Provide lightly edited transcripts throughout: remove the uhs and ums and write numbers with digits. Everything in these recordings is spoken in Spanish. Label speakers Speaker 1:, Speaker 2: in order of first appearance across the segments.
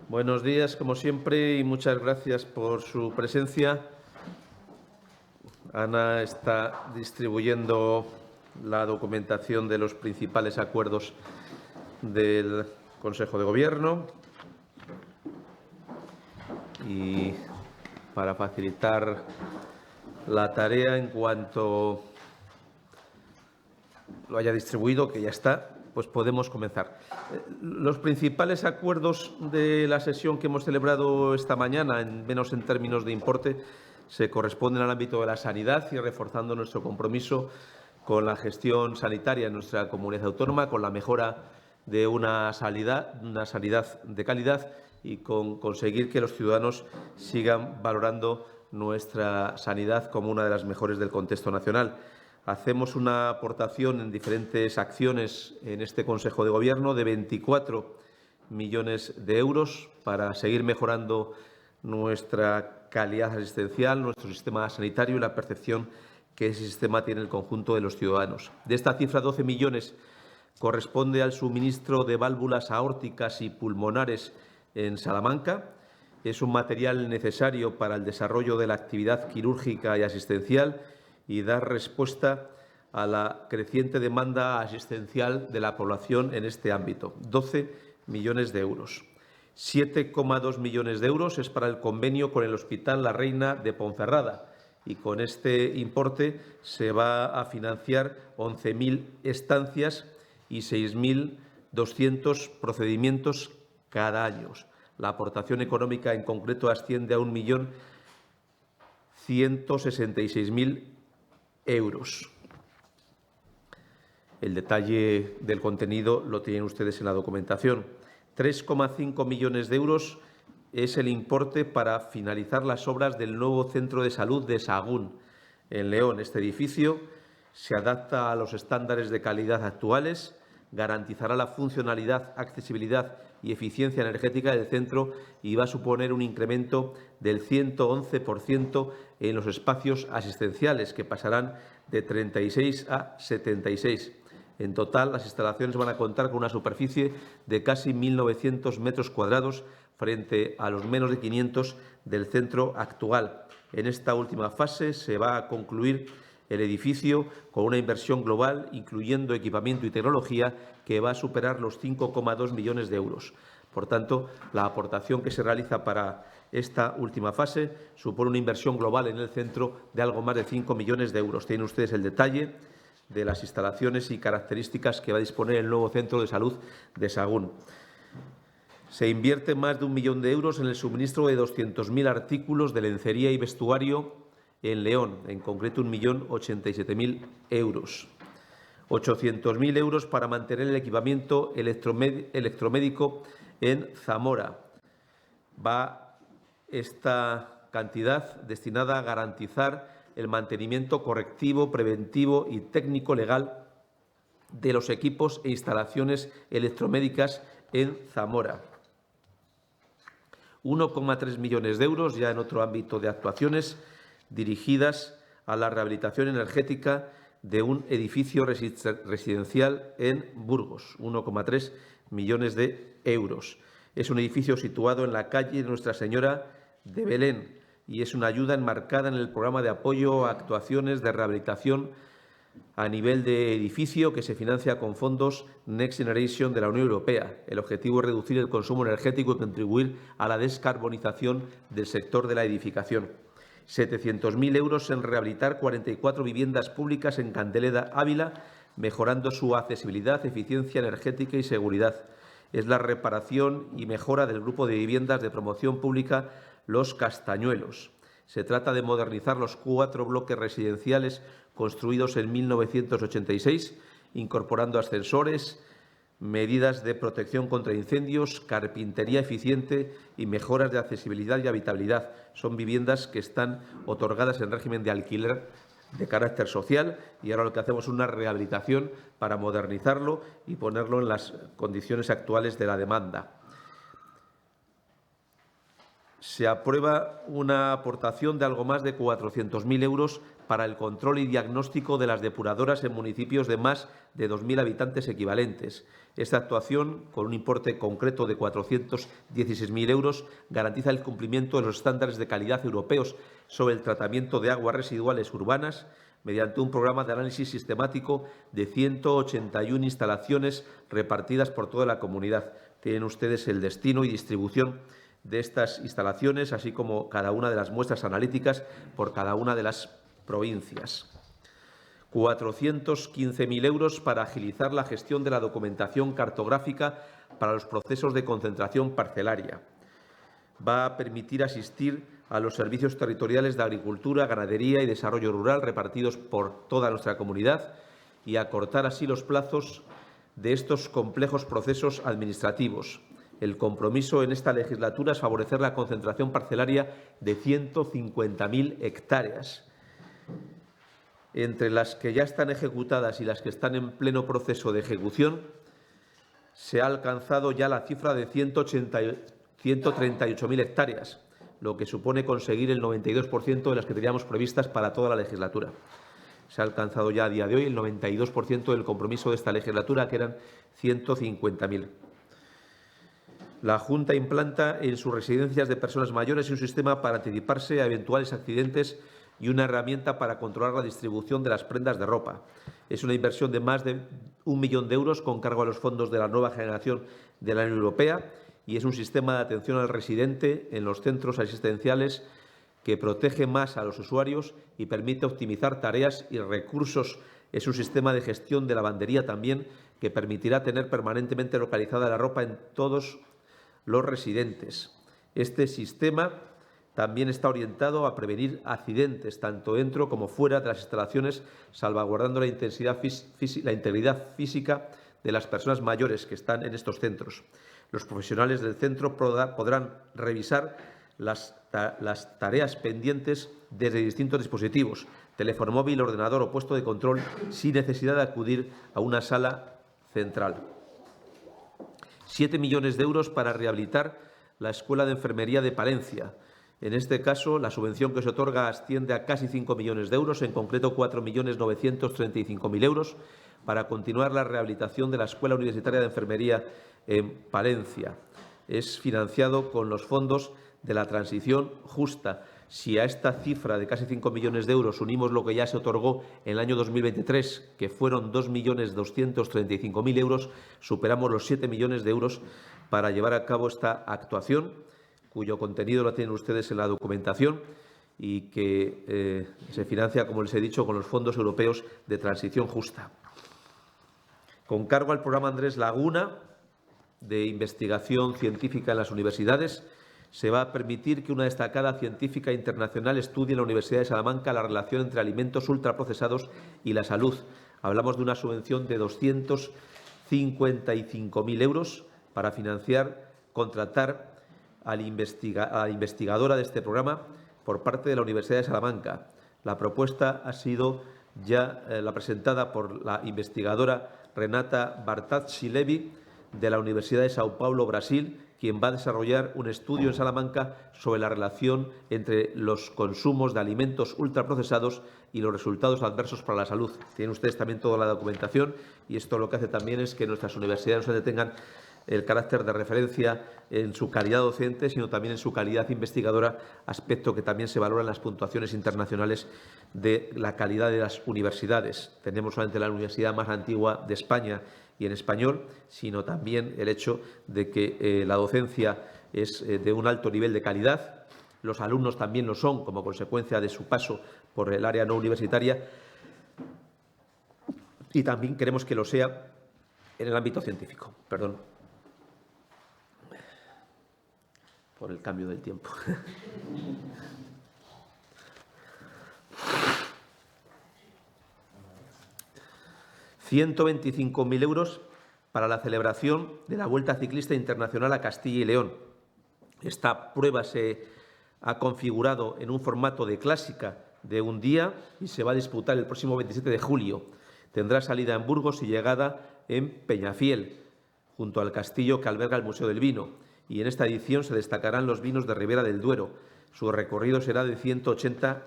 Speaker 1: Buenos días, como siempre, y muchas gracias por su presencia. Ana está distribuyendo la documentación de los principales acuerdos del Consejo de Gobierno y para facilitar la tarea, en cuanto lo haya distribuido, que ya está, pues podemos comenzar. Los principales acuerdos de la sesión que hemos celebrado esta mañana, menos en términos de importe, se corresponden al ámbito de la sanidad y reforzando nuestro compromiso con la gestión sanitaria en nuestra comunidad autónoma, con la mejora de una sanidad de calidad y con conseguir que los ciudadanos sigan valorando nuestra sanidad como una de las mejores del contexto nacional. Hacemos una aportación en diferentes acciones en este Consejo de Gobierno de 24 millones de euros para seguir mejorando nuestra calidad asistencial, nuestro sistema sanitario y la percepción que ese sistema tiene en el conjunto de los ciudadanos. De esta cifra, 12 millones corresponde al suministro de válvulas aórticas y pulmonares en Salamanca. Es un material necesario para el desarrollo de la actividad quirúrgica y asistencial y dar respuesta a la creciente demanda asistencial de la población en este ámbito. 12 millones de euros. 7,2 millones de euros es para el convenio con el Hospital La Reina de Ponferrada y con este importe se va a financiar 11.000 estancias y 6.200 procedimientos cada año. La aportación económica en concreto asciende a 1.166.000 euros. El detalle del contenido lo tienen ustedes en la documentación. 3,5 millones de euros es el importe para finalizar las obras del nuevo centro de salud de Sahagún, en León. Este edificio se adapta a los estándares de calidad actuales, garantizará la funcionalidad, accesibilidad y eficiencia energética del centro y va a suponer un incremento del 111% en los espacios asistenciales, que pasarán de 36 a 76. En total, las instalaciones van a contar con una superficie de casi 1.900 metros cuadrados frente a los menos de 500 del centro actual. En esta última fase se va a concluir el edificio con una inversión global, incluyendo equipamiento y tecnología, que va a superar los 5,2 millones de euros. Por tanto, la aportación que se realiza para esta última fase supone una inversión global en el centro de algo más de 5 millones de euros. Tienen ustedes el detalle de las instalaciones y características que va a disponer el nuevo centro de salud de Sahagún. Se invierte más de 1 millón de euros en el suministro de 200.000 artículos de lencería y vestuario en León, en concreto 1.087.000 euros. 800.000 euros para mantener el equipamiento electromédico en Zamora. Va esta cantidad destinada a garantizar el mantenimiento correctivo, preventivo y técnico legal de los equipos e instalaciones electromédicas en Zamora. 1,3 millones de euros ya en otro ámbito de actuaciones dirigidas a la rehabilitación energética de un edificio residencial en Burgos, 1,3 millones de euros. Es un edificio situado en la calle Nuestra Señora de Belén y es una ayuda enmarcada en el programa de apoyo a actuaciones de rehabilitación a nivel de edificio que se financia con fondos Next Generation de la Unión Europea. El objetivo es reducir el consumo energético y contribuir a la descarbonización del sector de la edificación. 700.000 euros en rehabilitar 44 viviendas públicas en Candeleda, Ávila, mejorando su accesibilidad, eficiencia energética y seguridad. Es la reparación y mejora del grupo de viviendas de promoción pública Los Castañuelos. Se trata de modernizar los 4 bloques residenciales construidos en 1986, incorporando ascensores, medidas de protección contra incendios, carpintería eficiente y mejoras de accesibilidad y habitabilidad. Son viviendas que están otorgadas en régimen de alquiler de carácter social y ahora lo que hacemos es una rehabilitación para modernizarlo y ponerlo en las condiciones actuales de la demanda. Se aprueba una aportación de algo más de 400.000 euros para el control y diagnóstico de las depuradoras en municipios de más de 2.000 habitantes equivalentes. Esta actuación, con un importe concreto de 416.000 euros, garantiza el cumplimiento de los estándares de calidad europeos sobre el tratamiento de aguas residuales urbanas mediante un programa de análisis sistemático de 181 instalaciones repartidas por toda la comunidad. Tienen ustedes el destino y distribución de estas instalaciones, así como cada una de las muestras analíticas por cada una de las provincias. 415.000 euros para agilizar la gestión de la documentación cartográfica para los procesos de concentración parcelaria. Va a permitir asistir a los servicios territoriales de agricultura, ganadería y desarrollo rural repartidos por toda nuestra comunidad y acortar así los plazos de estos complejos procesos administrativos. El compromiso en esta legislatura es favorecer la concentración parcelaria de 150.000 hectáreas. Entre las que ya están ejecutadas y las que están en pleno proceso de ejecución, se ha alcanzado ya la cifra de 138.000 hectáreas, lo que supone conseguir el 92% de las que teníamos previstas para toda la legislatura. Se ha alcanzado ya a día de hoy el 92% del compromiso de esta legislatura, que eran 150.000. La Junta implanta en sus residencias de personas mayores un sistema para anticiparse a eventuales accidentes y una herramienta para controlar la distribución de las prendas de ropa. Es una inversión de más de 1 millón de euros con cargo a los fondos de la nueva generación de la Unión Europea y es un sistema de atención al residente en los centros asistenciales que protege más a los usuarios y permite optimizar tareas y recursos. Es un sistema de gestión de lavandería también que permitirá tener permanentemente localizada la ropa en todos los residentes. Este sistema también está orientado a prevenir accidentes, tanto dentro como fuera de las instalaciones, salvaguardando la integridad física de las personas mayores que están en estos centros. Los profesionales del centro podrán revisar las tareas pendientes desde distintos dispositivos, teléfono móvil, ordenador o puesto de control, sin necesidad de acudir a una sala central. 7 millones de euros para rehabilitar la Escuela de Enfermería de Palencia. En este caso, la subvención que se otorga asciende a casi 5 millones de euros, en concreto 4.935.000 euros, para continuar la rehabilitación de la Escuela Universitaria de Enfermería en Palencia. Es financiado con los fondos de la transición justa. Si a esta cifra de casi 5 millones de euros unimos lo que ya se otorgó en el año 2023, que fueron 2.235.000 euros, superamos los 7 millones de euros para llevar a cabo esta actuación, cuyo contenido lo tienen ustedes en la documentación y que se financia, como les he dicho, con los fondos europeos de transición justa. Con cargo al programa Andrés Laguna de investigación científica en las universidades, se va a permitir que una destacada científica internacional estudie en la Universidad de Salamanca la relación entre alimentos ultraprocesados y la salud. Hablamos de una subvención de 255.000 euros para contratar a la investigadora de este programa por parte de la Universidad de Salamanca. La propuesta ha sido ya presentada por la investigadora Renata Bartazzi-Levi de la Universidad de Sao Paulo, Brasil, quien va a desarrollar un estudio en Salamanca sobre la relación entre los consumos de alimentos ultraprocesados y los resultados adversos para la salud. Tienen ustedes también toda la documentación y esto lo que hace también es que nuestras universidades no se detengan el carácter de referencia en su calidad docente, sino también en su calidad investigadora, aspecto que también se valora en las puntuaciones internacionales de la calidad de las universidades. Tenemos solamente la universidad más antigua de España y en español, sino también el hecho de que la docencia es de un alto nivel de calidad. Los alumnos también lo son como consecuencia de su paso por el área no universitaria y también queremos que lo sea en el ámbito científico. Perdón por el cambio del tiempo. 125.000 euros para la celebración de la Vuelta Ciclista Internacional a Castilla y León. Esta prueba se ha configurado en un formato de clásica de un día y se va a disputar el próximo 27 de julio. Tendrá salida en Burgos y llegada en Peñafiel, junto al castillo que alberga el Museo del Vino. y en esta edición se destacarán los vinos de Ribera del Duero. Su recorrido será de 180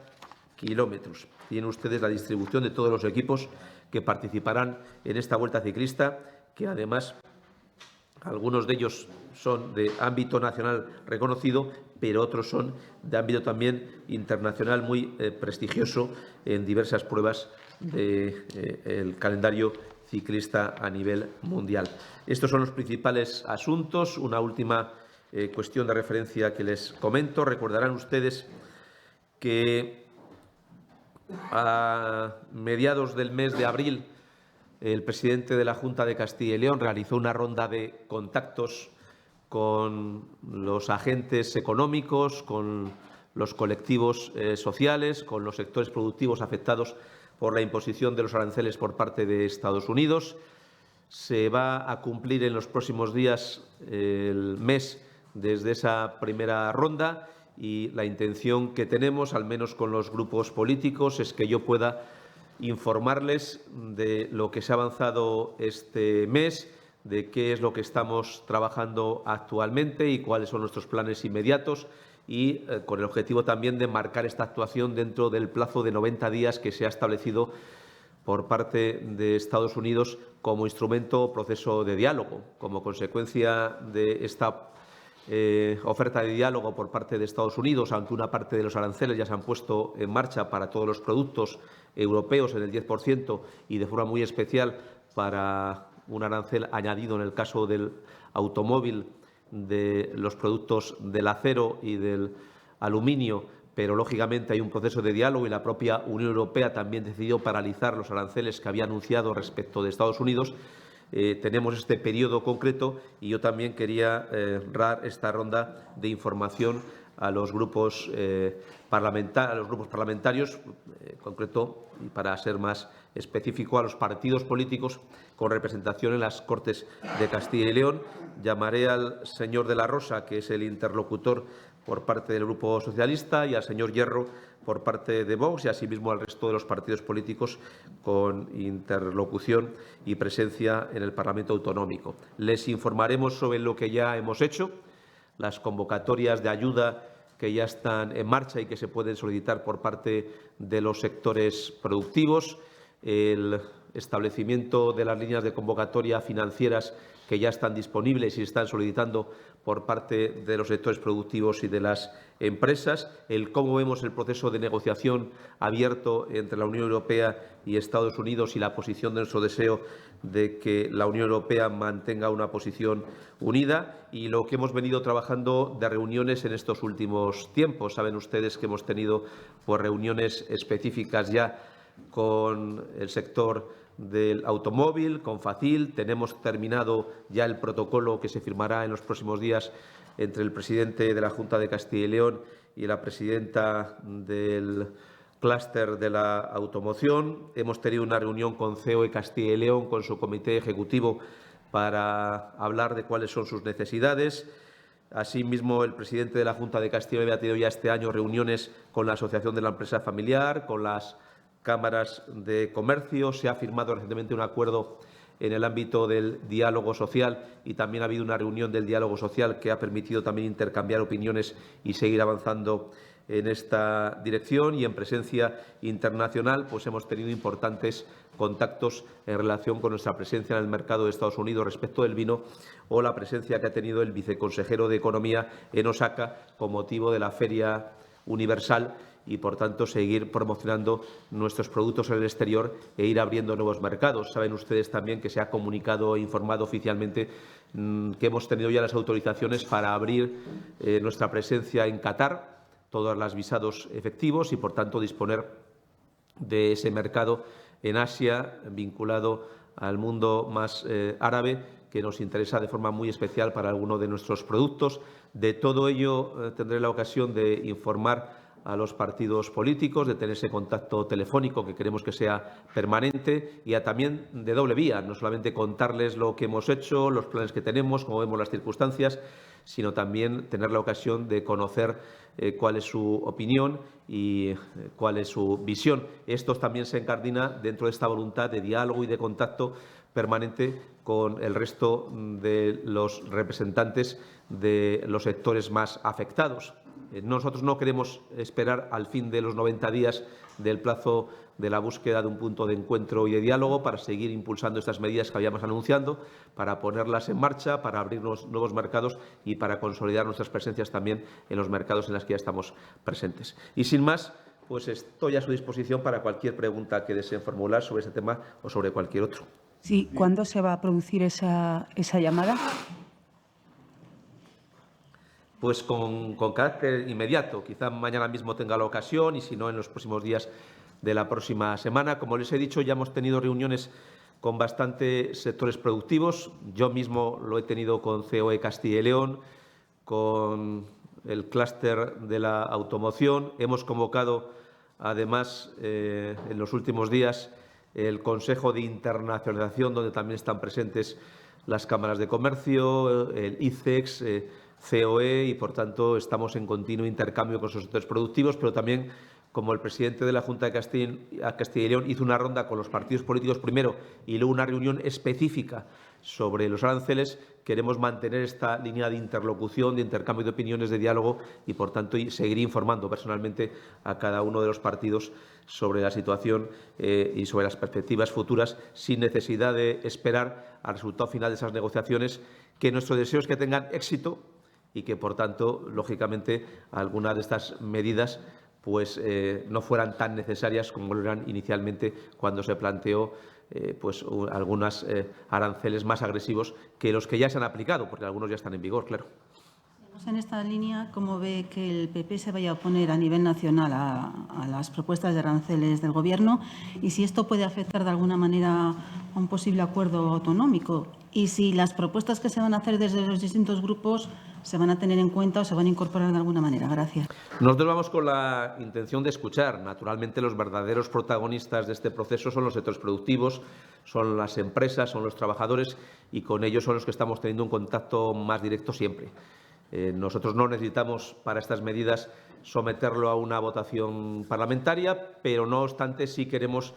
Speaker 1: kilómetros. Tienen ustedes la distribución de todos los equipos que participarán en esta Vuelta Ciclista, que además algunos de ellos son de ámbito nacional reconocido, pero otros son de ámbito también internacional muy prestigioso en diversas pruebas del calendario ciclista a nivel mundial. Estos son los principales asuntos. Una última cuestión de referencia que les comento. Recordarán ustedes que a mediados del mes de abril el presidente de la Junta de Castilla y León realizó una ronda de contactos con los agentes económicos, con los colectivos sociales, con los sectores productivos afectados por la imposición de los aranceles por parte de Estados Unidos. Se va a cumplir en los próximos días el mes desde esa primera ronda y la intención que tenemos, al menos con los grupos políticos, es que yo pueda informarles de lo que se ha avanzado este mes, de qué es lo que estamos trabajando actualmente y cuáles son nuestros planes inmediatos y con el objetivo también de marcar esta actuación dentro del plazo de 90 días que se ha establecido por parte de Estados Unidos como instrumento o proceso de diálogo. Como consecuencia de esta oferta de diálogo por parte de Estados Unidos, aunque una parte de los aranceles ya se han puesto en marcha para todos los productos europeos en el 10% y de forma muy especial para un arancel añadido en el caso del automóvil, de los productos del acero y del aluminio, pero lógicamente hay un proceso de diálogo y la propia Unión Europea también decidió paralizar los aranceles que había anunciado respecto de Estados Unidos. Tenemos este periodo concreto y yo también quería dar esta ronda de información a los grupos parlamentarios, en concreto, y para ser más específico, a los partidos políticos con representación en las Cortes de Castilla y León. Llamaré al señor de la Rosa, que es el interlocutor por parte del Grupo Socialista, y al señor Hierro por parte de Vox, y asimismo al resto de los partidos políticos con interlocución y presencia en el Parlamento Autonómico. Les informaremos sobre lo que ya hemos hecho, las convocatorias de ayuda que ya están en marcha y que se pueden solicitar por parte de los sectores productivos, el establecimiento de las líneas de convocatoria financieras que ya están disponibles y se están solicitando por parte de los sectores productivos y de las empresas, el cómo vemos el proceso de negociación abierto entre la Unión Europea y Estados Unidos y la posición de nuestro deseo de que la Unión Europea mantenga una posición unida y lo que hemos venido trabajando de reuniones en estos últimos tiempos. Saben ustedes que hemos tenido reuniones específicas ya con el sector del automóvil, con Facil. Tenemos terminado ya el protocolo que se firmará en los próximos días entre el presidente de la Junta de Castilla y León y la presidenta del clúster de la automoción. Hemos tenido una reunión con COE Castilla y León, con su comité ejecutivo, para hablar de cuáles son sus necesidades. Asimismo, el presidente de la Junta de Castilla y León ha tenido ya este año reuniones con la Asociación de la Empresa Familiar, con las cámaras de comercio. Se ha firmado recientemente un acuerdo en el ámbito del diálogo social y también ha habido una reunión del diálogo social que ha permitido también intercambiar opiniones y seguir avanzando en esta dirección. Y en presencia internacional pues hemos tenido importantes contactos en relación con nuestra presencia en el mercado de Estados Unidos respecto del vino o la presencia que ha tenido el viceconsejero de Economía en Osaka con motivo de la Feria Universal y, por tanto, seguir promocionando nuestros productos en el exterior e ir abriendo nuevos mercados. Saben ustedes también que se ha comunicado e informado oficialmente que hemos tenido ya las autorizaciones para abrir nuestra presencia en Qatar, todos los visados efectivos y, por tanto, disponer de ese mercado en Asia vinculado al mundo más árabe, que nos interesa de forma muy especial para algunos de nuestros productos. De todo ello tendré la ocasión de informar a los partidos políticos, de tener ese contacto telefónico que queremos que sea permanente y también de doble vía, no solamente contarles lo que hemos hecho, los planes que tenemos, cómo vemos las circunstancias, sino también tener la ocasión de conocer cuál es su opinión y cuál es su visión. Esto también se encardina dentro de esta voluntad de diálogo y de contacto permanente con el resto de los representantes de los sectores más afectados. Nosotros no queremos esperar al fin de los 90 días del plazo de la búsqueda de un punto de encuentro y de diálogo para seguir impulsando estas medidas que habíamos anunciado, para ponerlas en marcha, para abrirnos nuevos mercados y para consolidar nuestras presencias también en los mercados en los que ya estamos presentes. Y sin más, pues estoy a su disposición para cualquier pregunta que deseen formular sobre este tema o sobre cualquier otro.
Speaker 2: Sí, ¿cuándo se va a producir esa llamada?
Speaker 1: Pues con carácter inmediato. Quizá mañana mismo tenga la ocasión y, si no, en los próximos días de la próxima semana. Como les he dicho, ya hemos tenido reuniones con bastantes sectores productivos. Yo mismo lo he tenido con COE Castilla y León, con el clúster de la automoción. Hemos convocado, además, en los últimos días, el Consejo de Internacionalización, donde también están presentes las cámaras de comercio, el ICEX, COE, y, por tanto, estamos en continuo intercambio con esos sectores productivos, pero también, como el presidente de la Junta de Castilla y León hizo una ronda con los partidos políticos primero y luego una reunión específica sobre los aranceles, queremos mantener esta línea de interlocución, de intercambio de opiniones, de diálogo y, por tanto, seguir informando personalmente a cada uno de los partidos sobre la situación y sobre las perspectivas futuras, sin necesidad de esperar al resultado final de esas negociaciones, que nuestro deseo es que tengan éxito y que, por tanto, lógicamente, algunas de estas medidas pues no fueran tan necesarias como lo eran inicialmente cuando se planteó pues algunos aranceles más agresivos que los que ya se han aplicado, porque algunos ya están en vigor, claro.
Speaker 3: En esta línea, ¿cómo ve que el PP se vaya a oponer a nivel nacional a las propuestas de aranceles del Gobierno? Y si esto puede afectar de alguna manera a un posible acuerdo autonómico. Y si las propuestas que se van a hacer desde los distintos grupos se van a tener en cuenta o se van a incorporar de alguna manera. Gracias.
Speaker 1: Nosotros vamos con la intención de escuchar. Naturalmente, los verdaderos protagonistas de este proceso son los sectores productivos, son las empresas, son los trabajadores, y con ellos son los que estamos teniendo un contacto más directo siempre. Nosotros no necesitamos para estas medidas someterlo a una votación parlamentaria, pero no obstante sí queremos,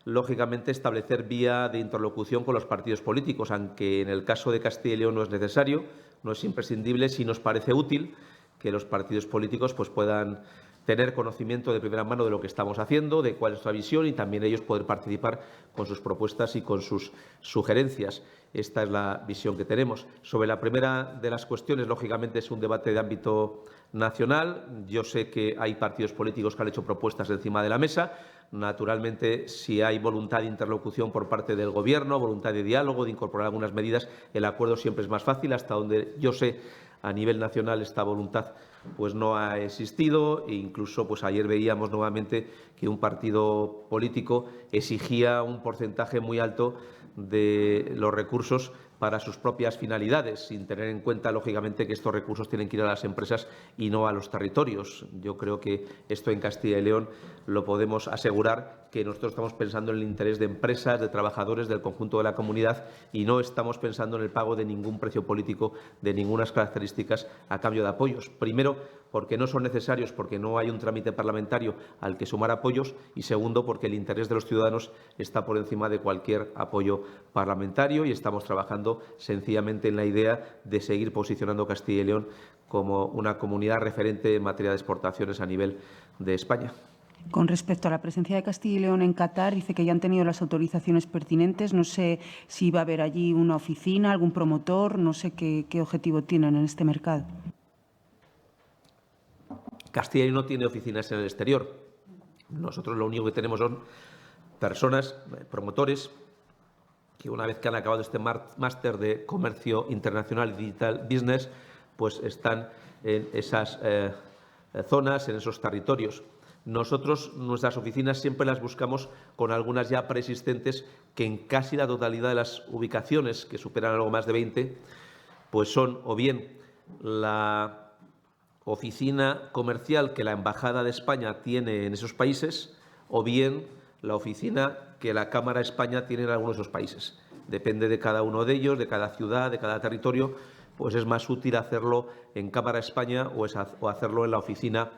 Speaker 1: lógicamente, establecer vía de interlocución con los partidos políticos, aunque en el caso de Castilla y León no es necesario, no es imprescindible. Sí nos parece útil que los partidos políticos pues puedan tener conocimiento de primera mano de lo que estamos haciendo, de cuál es nuestra visión, y también ellos poder participar con sus propuestas y con sus sugerencias. Esta es la visión que tenemos. Sobre la primera de las cuestiones, lógicamente, es un debate de ámbito nacional. Yo sé que hay partidos políticos que han hecho propuestas encima de la mesa. Naturalmente, si hay voluntad de interlocución por parte del Gobierno, voluntad de diálogo, de incorporar algunas medidas, el acuerdo siempre es más fácil. Hasta donde yo sé, a nivel nacional esta voluntad pues no ha existido, e incluso pues ayer veíamos nuevamente que un partido político exigía un porcentaje muy alto de los recursos para sus propias finalidades, sin tener en cuenta, lógicamente, que estos recursos tienen que ir a las empresas y no a los territorios. Yo creo que esto en Castilla y León lo podemos asegurar, que nosotros estamos pensando en el interés de empresas, de trabajadores, del conjunto de la comunidad, y no estamos pensando en el pago de ningún precio político de ningunas características a cambio de apoyos. Primero, porque no son necesarios, porque no hay un trámite parlamentario al que sumar apoyos, y segundo, porque el interés de los ciudadanos está por encima de cualquier apoyo parlamentario, y estamos trabajando sencillamente en la idea de seguir posicionando Castilla y León como una comunidad referente en materia de exportaciones a nivel de España.
Speaker 2: Con respecto a la presencia de Castilla y León en Qatar, dice que ya han tenido las autorizaciones pertinentes. No sé si va a haber allí una oficina, algún promotor, no sé qué objetivo tienen en este mercado.
Speaker 1: Castilla y León no tiene oficinas en el exterior. Nosotros lo único que tenemos son personas, promotores, que una vez que han acabado este máster de Comercio Internacional y Digital Business, pues están en esas zonas, en esos territorios. Nosotros, nuestras oficinas siempre las buscamos con algunas ya preexistentes, que en casi la totalidad de las ubicaciones, que superan algo más de 20, pues son o bien la oficina comercial que la Embajada de España tiene en esos países, o bien la oficina que la Cámara de España tiene en algunos de esos países. Depende de cada uno de ellos, de cada ciudad, de cada territorio, pues es más útil hacerlo en Cámara España o hacerlo en la oficina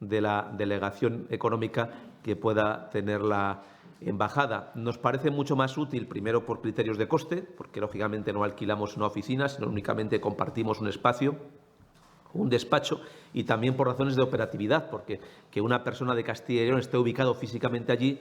Speaker 1: de la delegación económica que pueda tener la embajada. Nos parece mucho más útil, primero por criterios de coste, porque lógicamente no alquilamos una oficina, sino únicamente compartimos un espacio, un despacho, y también por razones de operatividad, porque que una persona de Castilla y León esté ubicado físicamente allí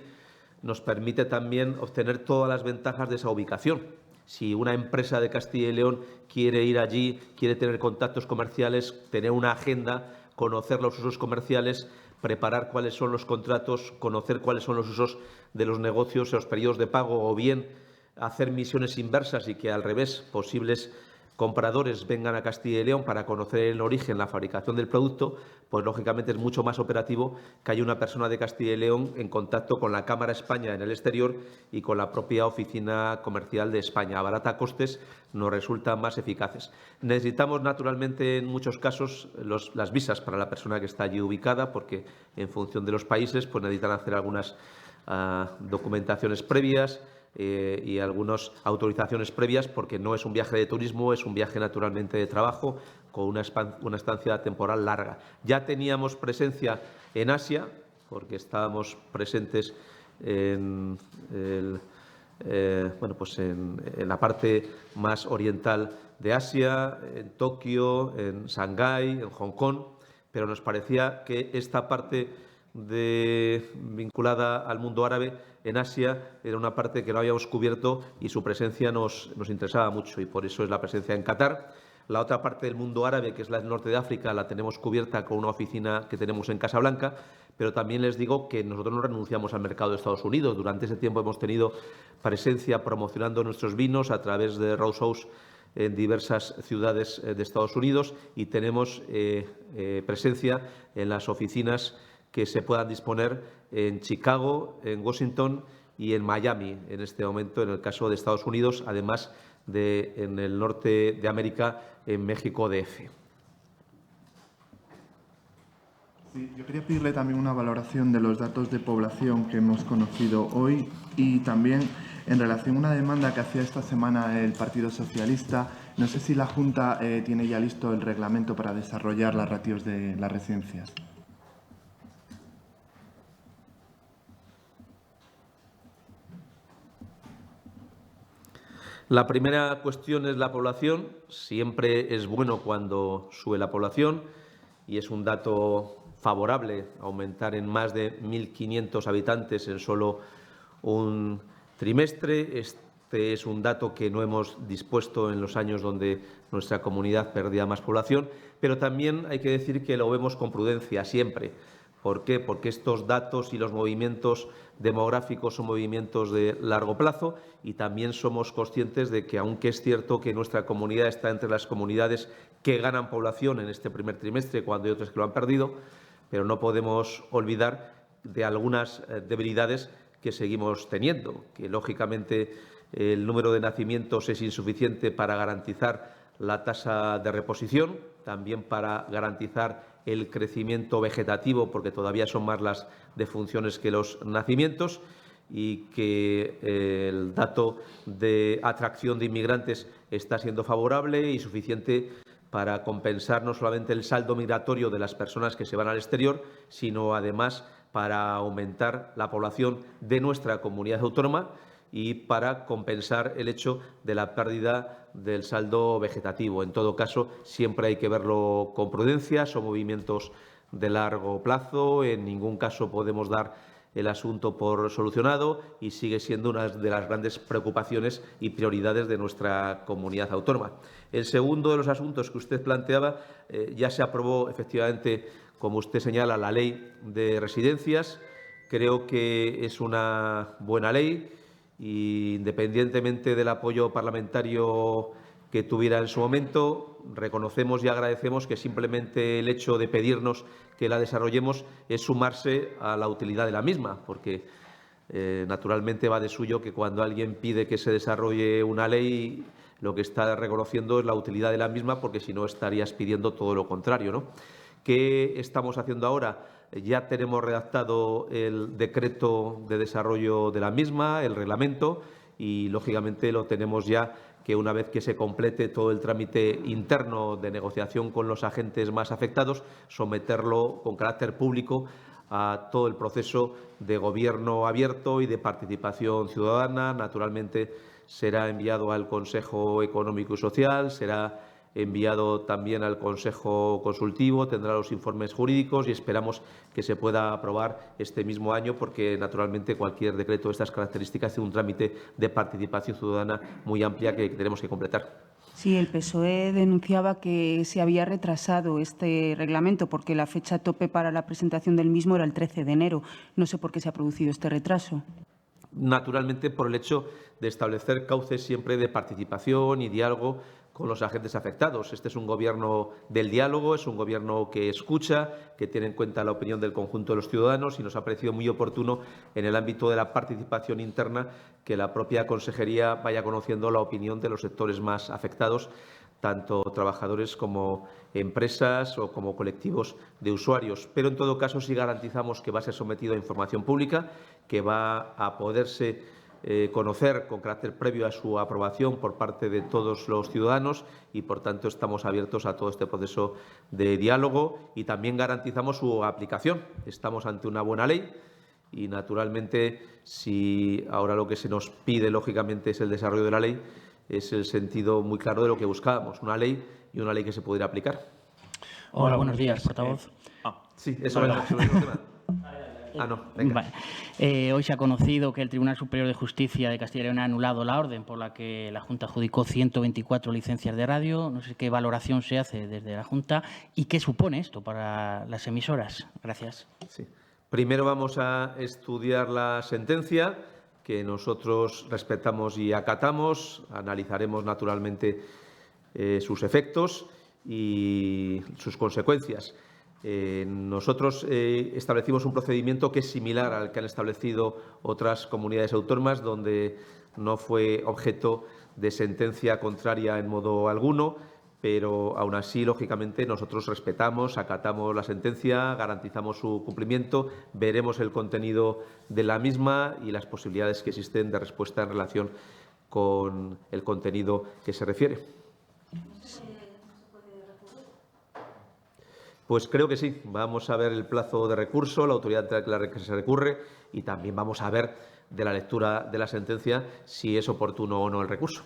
Speaker 1: nos permite también obtener todas las ventajas de esa ubicación. Si una empresa de Castilla y León quiere ir allí, quiere tener contactos comerciales, tener una agenda, conocer los usos comerciales, preparar cuáles son los contratos, conocer cuáles son los usos de los negocios, los periodos de pago, o bien hacer misiones inversas y que, al revés, posibles compradores vengan a Castilla y León para conocer el origen, la fabricación del producto, pues lógicamente es mucho más operativo que haya una persona de Castilla y León en contacto con la Cámara España en el exterior y con la propia oficina comercial de España. Abarata costes, nos resultan más eficaces. Necesitamos, naturalmente, en muchos casos, las visas para la persona que está allí ubicada, porque en función de los países pues necesitan hacer algunas documentaciones previas y algunas autorizaciones previas, porque no es un viaje de turismo, es un viaje naturalmente de trabajo con una estancia temporal larga. Ya teníamos presencia en Asia, porque estábamos presentes en la parte más oriental de Asia, en Tokio, en Shanghái, en Hong Kong, pero nos parecía que esta parte vinculada al mundo árabe en Asia era una parte que no habíamos cubierto y su presencia nos interesaba mucho, y por eso es la presencia en Qatar. La otra parte del mundo árabe, que es la del norte de África, la tenemos cubierta con una oficina que tenemos en Casablanca, pero también les digo que nosotros no renunciamos al mercado de Estados Unidos. Durante ese tiempo hemos tenido presencia promocionando nuestros vinos a través de Rose House en diversas ciudades de Estados Unidos, y tenemos presencia en las oficinas que se puedan disponer en Chicago, en Washington y en Miami, en este momento, en el caso de Estados Unidos, además de en el norte de América, en México DF.
Speaker 4: Sí, yo quería pedirle también una valoración de los datos de población que hemos conocido hoy, y también en relación a una demanda que hacía esta semana el Partido Socialista. No sé si la Junta tiene ya listo el reglamento para desarrollar las ratios de las residencias.
Speaker 1: La primera cuestión es la población. Siempre es bueno cuando sube la población, y es un dato favorable aumentar en más de 1.500 habitantes en solo un trimestre. Este es un dato que no hemos dispuesto en los años donde nuestra comunidad perdía más población, pero también hay que decir que lo vemos con prudencia siempre. ¿Por qué? Porque estos datos y los movimientos demográficos son movimientos de largo plazo, y también somos conscientes de que, aunque es cierto que nuestra comunidad está entre las comunidades que ganan población en este primer trimestre, cuando hay otras que lo han perdido, pero no podemos olvidar de algunas debilidades que seguimos teniendo, que lógicamente el número de nacimientos es insuficiente para garantizar la tasa de reposición, también para garantizar el crecimiento vegetativo, porque todavía son más las defunciones que los nacimientos, y que el dato de atracción de inmigrantes está siendo favorable y suficiente para compensar no solamente el saldo migratorio de las personas que se van al exterior, sino además para aumentar la población de nuestra comunidad autónoma y para compensar el hecho de la pérdida del saldo vegetativo. En todo caso, siempre hay que verlo con prudencia, son movimientos de largo plazo, en ningún caso podemos dar el asunto por solucionado, y sigue siendo una de las grandes preocupaciones y prioridades de nuestra comunidad autónoma. El segundo de los asuntos que usted planteaba, ya se aprobó efectivamente, como usted señala, la Ley de Residencias. Creo que es una buena ley, y independientemente del apoyo parlamentario que tuviera en su momento, reconocemos y agradecemos que simplemente el hecho de pedirnos que la desarrollemos es sumarse a la utilidad de la misma, porque naturalmente va de suyo que cuando alguien pide que se desarrolle una ley, lo que está reconociendo es la utilidad de la misma, porque si no estarías pidiendo todo lo contrario, ¿no? ¿Qué estamos haciendo ahora? Ya tenemos redactado el decreto de desarrollo de la misma, el reglamento, y, lógicamente, lo tenemos ya que una vez que se complete todo el trámite interno de negociación con los agentes más afectados, someterlo con carácter público a todo el proceso de gobierno abierto y de participación ciudadana. Naturalmente, será enviado al Consejo Económico y Social, será enviado también al Consejo Consultivo, tendrá los informes jurídicos y esperamos que se pueda aprobar este mismo año, porque, naturalmente, cualquier decreto de estas características tiene un trámite de participación ciudadana muy amplia que tenemos que completar.
Speaker 2: Sí, el PSOE denunciaba que se había retrasado este reglamento porque la fecha tope para la presentación del mismo era el 13 de enero. No sé por qué se ha producido este retraso.
Speaker 1: Naturalmente, por el hecho de establecer cauces siempre de participación y diálogo con los agentes afectados. Este es un Gobierno del diálogo, es un Gobierno que escucha, que tiene en cuenta la opinión del conjunto de los ciudadanos, y nos ha parecido muy oportuno, en el ámbito de la participación interna, que la propia Consejería vaya conociendo la opinión de los sectores más afectados, tanto trabajadores como empresas o como colectivos de usuarios. Pero, en todo caso, sí garantizamos que va a ser sometido a información pública, que va a poderse conocer con carácter previo a su aprobación por parte de todos los ciudadanos y, por tanto, estamos abiertos a todo este proceso de diálogo y también garantizamos su aplicación. Estamos ante una buena ley y, naturalmente, si ahora lo que se nos pide, lógicamente, es el desarrollo de la ley, es el sentido muy claro de lo que buscábamos, una ley y una ley que se pudiera aplicar.
Speaker 5: Hola, buenos días, portavoz.
Speaker 1: Sí, eso es el tema. No, venga.
Speaker 5: Vale. Hoy se ha conocido que el Tribunal Superior de Justicia de Castilla y León ha anulado la orden por la que la Junta adjudicó 124 licencias de radio. No sé qué valoración se hace desde la Junta y qué supone esto para las emisoras. Gracias.
Speaker 1: Sí. Primero vamos a estudiar la sentencia, que nosotros respetamos y acatamos. Analizaremos, naturalmente, sus efectos y sus consecuencias. Nosotros establecimos un procedimiento que es similar al que han establecido otras comunidades autónomas, donde no fue objeto de sentencia contraria en modo alguno, pero aún así, lógicamente, nosotros respetamos, acatamos la sentencia, garantizamos su cumplimiento, veremos el contenido de la misma y las posibilidades que existen de respuesta en relación con el contenido que se refiere. Pues creo que sí. Vamos a ver el plazo de recurso, la autoridad ante la que se recurre, y también vamos a ver de la lectura de la sentencia si es oportuno o no el recurso.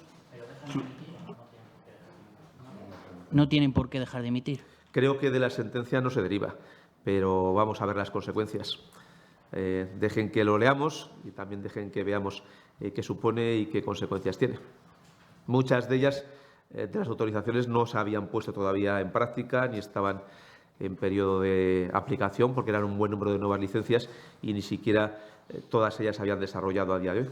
Speaker 5: ¿No tienen por qué dejar de emitir?
Speaker 1: Creo que de la sentencia no se deriva, pero vamos a ver las consecuencias. Dejen que lo leamos y también dejen que veamos qué supone y qué consecuencias tiene. Muchas de ellas, de las autorizaciones, no se habían puesto todavía en práctica ni estaban en periodo de aplicación, porque eran un buen número de nuevas licencias y ni siquiera todas ellas se habían desarrollado a día de hoy.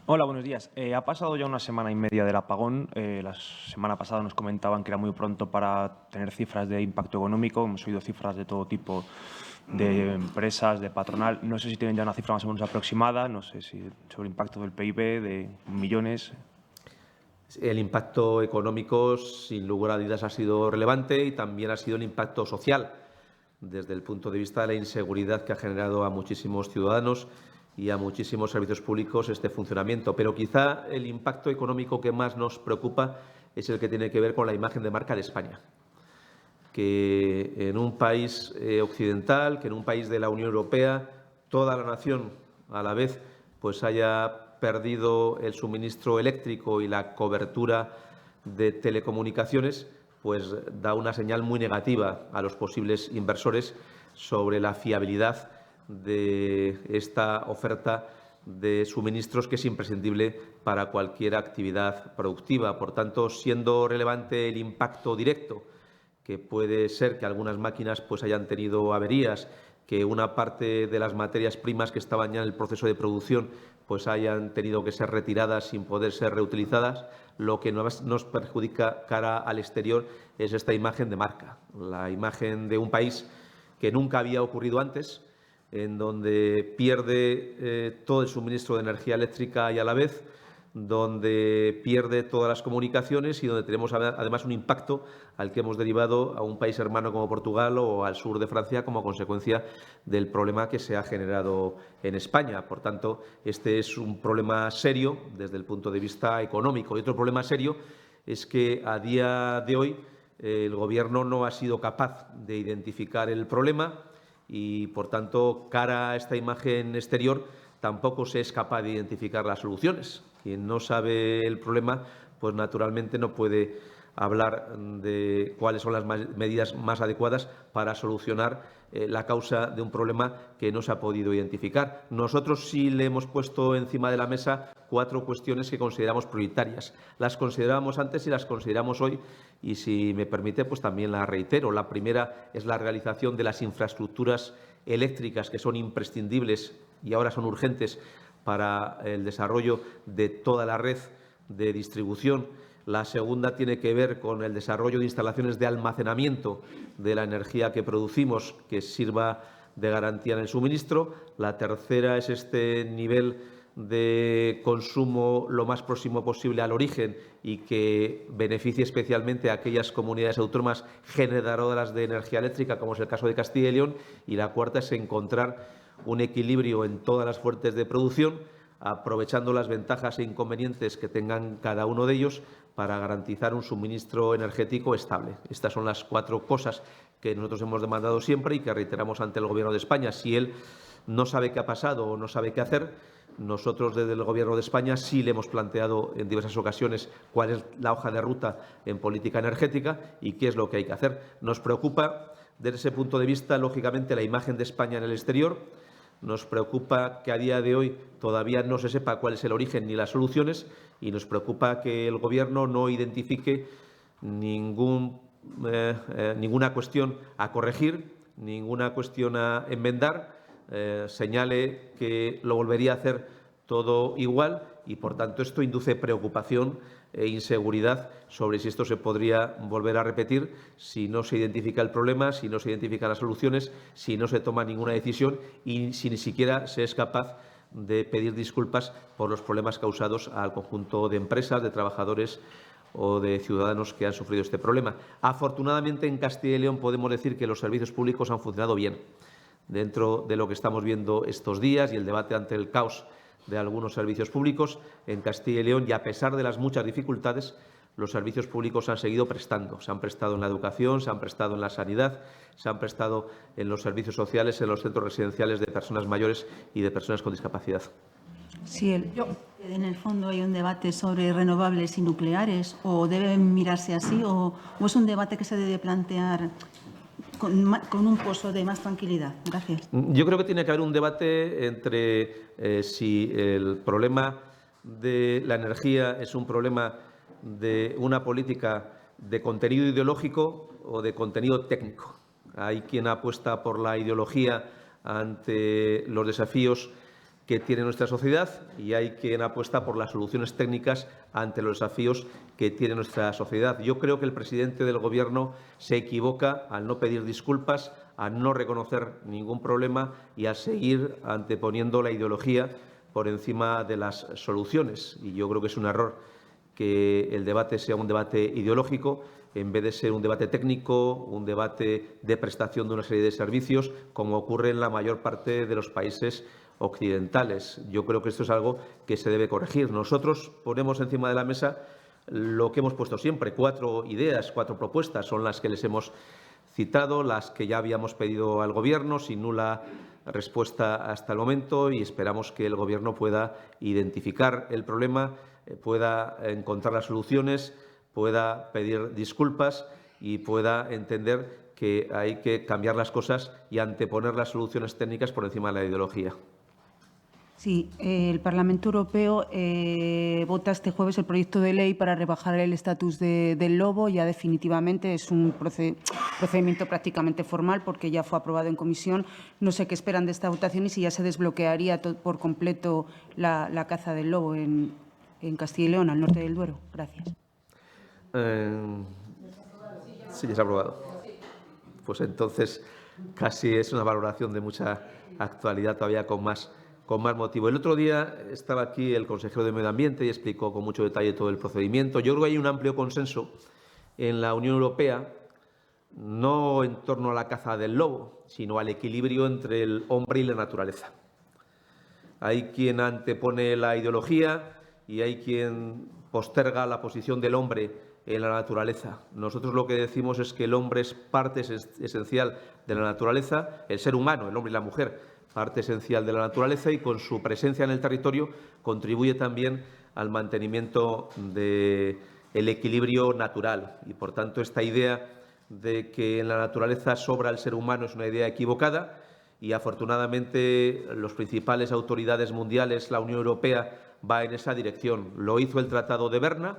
Speaker 6: Hola, buenos días. Ha pasado ya una semana y media del apagón. La semana pasada nos comentaban que era muy pronto para tener cifras de impacto económico. Hemos oído cifras de todo tipo, de empresas, de patronal. No sé si tienen ya una cifra más o menos aproximada, no sé si sobre el impacto del PIB, de millones.
Speaker 1: El impacto económico, sin lugar a dudas, ha sido relevante, y también ha sido el impacto social, desde el punto de vista de la inseguridad que ha generado a muchísimos ciudadanos y a muchísimos servicios públicos este funcionamiento. Pero quizá el impacto económico que más nos preocupa es el que tiene que ver con la imagen de marca de España. Que en un país occidental, que en un país de la Unión Europea, toda la nación a la vez pues haya perdido el suministro eléctrico y la cobertura de telecomunicaciones, pues da una señal muy negativa a los posibles inversores sobre la fiabilidad de esta oferta de suministros, que es imprescindible para cualquier actividad productiva. Por tanto, siendo relevante el impacto directo, que puede ser que algunas máquinas pues hayan tenido averías, que una parte de las materias primas que estaban ya en el proceso de producción pues hayan tenido que ser retiradas sin poder ser reutilizadas, lo que nos perjudica cara al exterior es esta imagen de marca, la imagen de un país que nunca había ocurrido antes, en donde pierde todo el suministro de energía eléctrica y, a la vez, donde pierde todas las comunicaciones y donde tenemos además un impacto al que hemos derivado a un país hermano como Portugal o al sur de Francia como consecuencia del problema que se ha generado en España. Por tanto, este es un problema serio desde el punto de vista económico. Y otro problema serio es que a día de hoy el Gobierno no ha sido capaz de identificar el problema y, por tanto, cara a esta imagen exterior, tampoco se es capaz de identificar las soluciones. Quien no sabe el problema, pues naturalmente no puede hablar de cuáles son las medidas más adecuadas para solucionar la causa de un problema que no se ha podido identificar. Nosotros sí le hemos puesto encima de la mesa 4 cuestiones que consideramos prioritarias. Las considerábamos antes y las consideramos hoy y, si me permite, pues también las reitero. La primera es la realización de las infraestructuras eléctricas que son imprescindibles y ahora son urgentes para el desarrollo de toda la red de distribución. La segunda tiene que ver con el desarrollo de instalaciones de almacenamiento de la energía que producimos que sirva de garantía en el suministro. La tercera es este nivel de consumo lo más próximo posible al origen y que beneficie especialmente a aquellas comunidades autónomas generadoras de energía eléctrica, como es el caso de Castilla y León. Y la cuarta es encontrar un equilibrio en todas las fuentes de producción, aprovechando las ventajas e inconvenientes que tengan cada uno de ellos para garantizar un suministro energético estable. Estas son las 4 cosas que nosotros hemos demandado siempre y que reiteramos ante el Gobierno de España. Si él no sabe qué ha pasado o no sabe qué hacer, nosotros desde el Gobierno de España sí le hemos planteado en diversas ocasiones cuál es la hoja de ruta en política energética y qué es lo que hay que hacer. Nos preocupa, desde ese punto de vista, lógicamente, la imagen de España en el exterior. Nos preocupa que a día de hoy todavía no se sepa cuál es el origen ni las soluciones y nos preocupa que el Gobierno no identifique ninguna cuestión a corregir, ninguna cuestión a enmendar, señale que lo volvería a hacer todo igual y, por tanto, esto induce preocupación e inseguridad sobre si esto se podría volver a repetir si no se identifica el problema, si no se identifican las soluciones, si no se toma ninguna decisión y si ni siquiera se es capaz de pedir disculpas por los problemas causados al conjunto de empresas, de trabajadores o de ciudadanos que han sufrido este problema. Afortunadamente, en Castilla y León podemos decir que los servicios públicos han funcionado bien. Dentro de lo que estamos viendo estos días y el debate ante el caos de algunos servicios públicos en Castilla y León, y a pesar de las muchas dificultades, los servicios públicos han seguido prestando. Se han prestado en la educación, se han prestado en la sanidad, se han prestado en los servicios sociales, en los centros residenciales de personas mayores y de personas con discapacidad.
Speaker 2: Sí,
Speaker 3: en el fondo hay un debate sobre renovables y nucleares, o debe mirarse así, o es un debate que se debe plantear con un pozo de más tranquilidad. Gracias.
Speaker 1: Yo creo que tiene que haber un debate entre si el problema de la energía es un problema de una política de contenido ideológico o de contenido técnico. Hay quien apuesta por la ideología ante los desafíos que tiene nuestra sociedad y hay quien apuesta por las soluciones técnicas ante los desafíos que tiene nuestra sociedad. Yo creo que el presidente del Gobierno se equivoca al no pedir disculpas, al no reconocer ningún problema y al seguir anteponiendo la ideología por encima de las soluciones. Y yo creo que es un error que el debate sea un debate ideológico en vez de ser un debate técnico, un debate de prestación de una serie de servicios, como ocurre en la mayor parte de los países occidentales. Yo creo que esto es algo que se debe corregir. Nosotros ponemos encima de la mesa lo que hemos puesto siempre, 4 ideas, 4 propuestas, son las que les hemos citado, las que ya habíamos pedido al Gobierno, sin nula respuesta hasta el momento, y esperamos que el Gobierno pueda identificar el problema, pueda encontrar las soluciones, pueda pedir disculpas y pueda entender que hay que cambiar las cosas y anteponer las soluciones técnicas por encima de la ideología.
Speaker 2: Sí, el Parlamento Europeo vota este jueves el proyecto de ley para rebajar el estatus del lobo. Ya definitivamente es un procedimiento prácticamente formal porque ya fue aprobado en comisión. No sé qué esperan de esta votación y si ya se desbloquearía por completo la caza del lobo en Castilla y León, al norte del Duero. Gracias.
Speaker 1: Sí, ya se ha aprobado. Pues entonces casi es una valoración de mucha actualidad, todavía con más con más motivo. El otro día estaba aquí el consejero de Medio Ambiente y explicó con mucho detalle todo el procedimiento. Yo creo que hay un amplio consenso en la Unión Europea, no en torno a la caza del lobo, sino al equilibrio entre el hombre y la naturaleza. Hay quien antepone la ideología y hay quien posterga la posición del hombre en la naturaleza. Nosotros lo que decimos es que el hombre es parte esencial de la naturaleza, el ser humano, el hombre y la mujer, parte esencial de la naturaleza, y con su presencia en el territorio contribuye también al mantenimiento del equilibrio natural. Y, por tanto, esta idea de que en la naturaleza sobra el ser humano es una idea equivocada y, afortunadamente, las principales autoridades mundiales, la Unión Europea, va en esa dirección. Lo hizo el Tratado de Berna,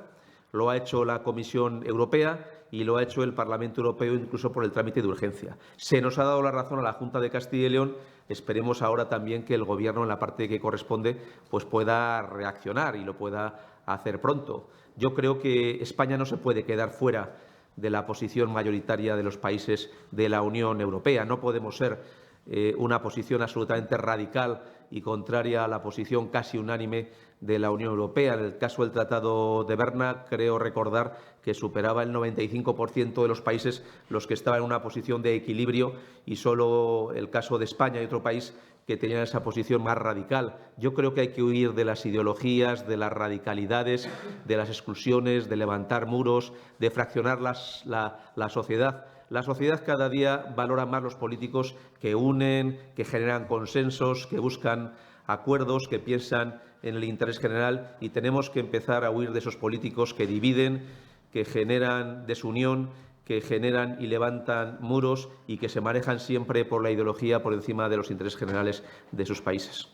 Speaker 1: lo ha hecho la Comisión Europea y lo ha hecho el Parlamento Europeo, incluso por el trámite de urgencia. Se nos ha dado la razón a la Junta de Castilla y León. Esperemos ahora también que el Gobierno, en la parte que corresponde, pues pueda reaccionar y lo pueda hacer pronto. Yo creo que España no se puede quedar fuera de la posición mayoritaria de los países de la Unión Europea. No podemos ser una posición absolutamente radical y contraria a la posición casi unánime de la Unión Europea. En el caso del Tratado de Berna, creo recordar que superaba el 95% de los países los que estaban en una posición de equilibrio, y solo el caso de España y otro país que tenían esa posición más radical. Yo creo que hay que huir de las ideologías, de las radicalidades, de las exclusiones, de levantar muros, de fraccionar la sociedad. La sociedad cada día valora más los políticos que unen, que generan consensos, que buscan acuerdos, que piensan en el interés general, y tenemos que empezar a huir de esos políticos que dividen, que generan desunión, que generan y levantan muros y que se manejan siempre por la ideología por encima de los intereses generales de sus países.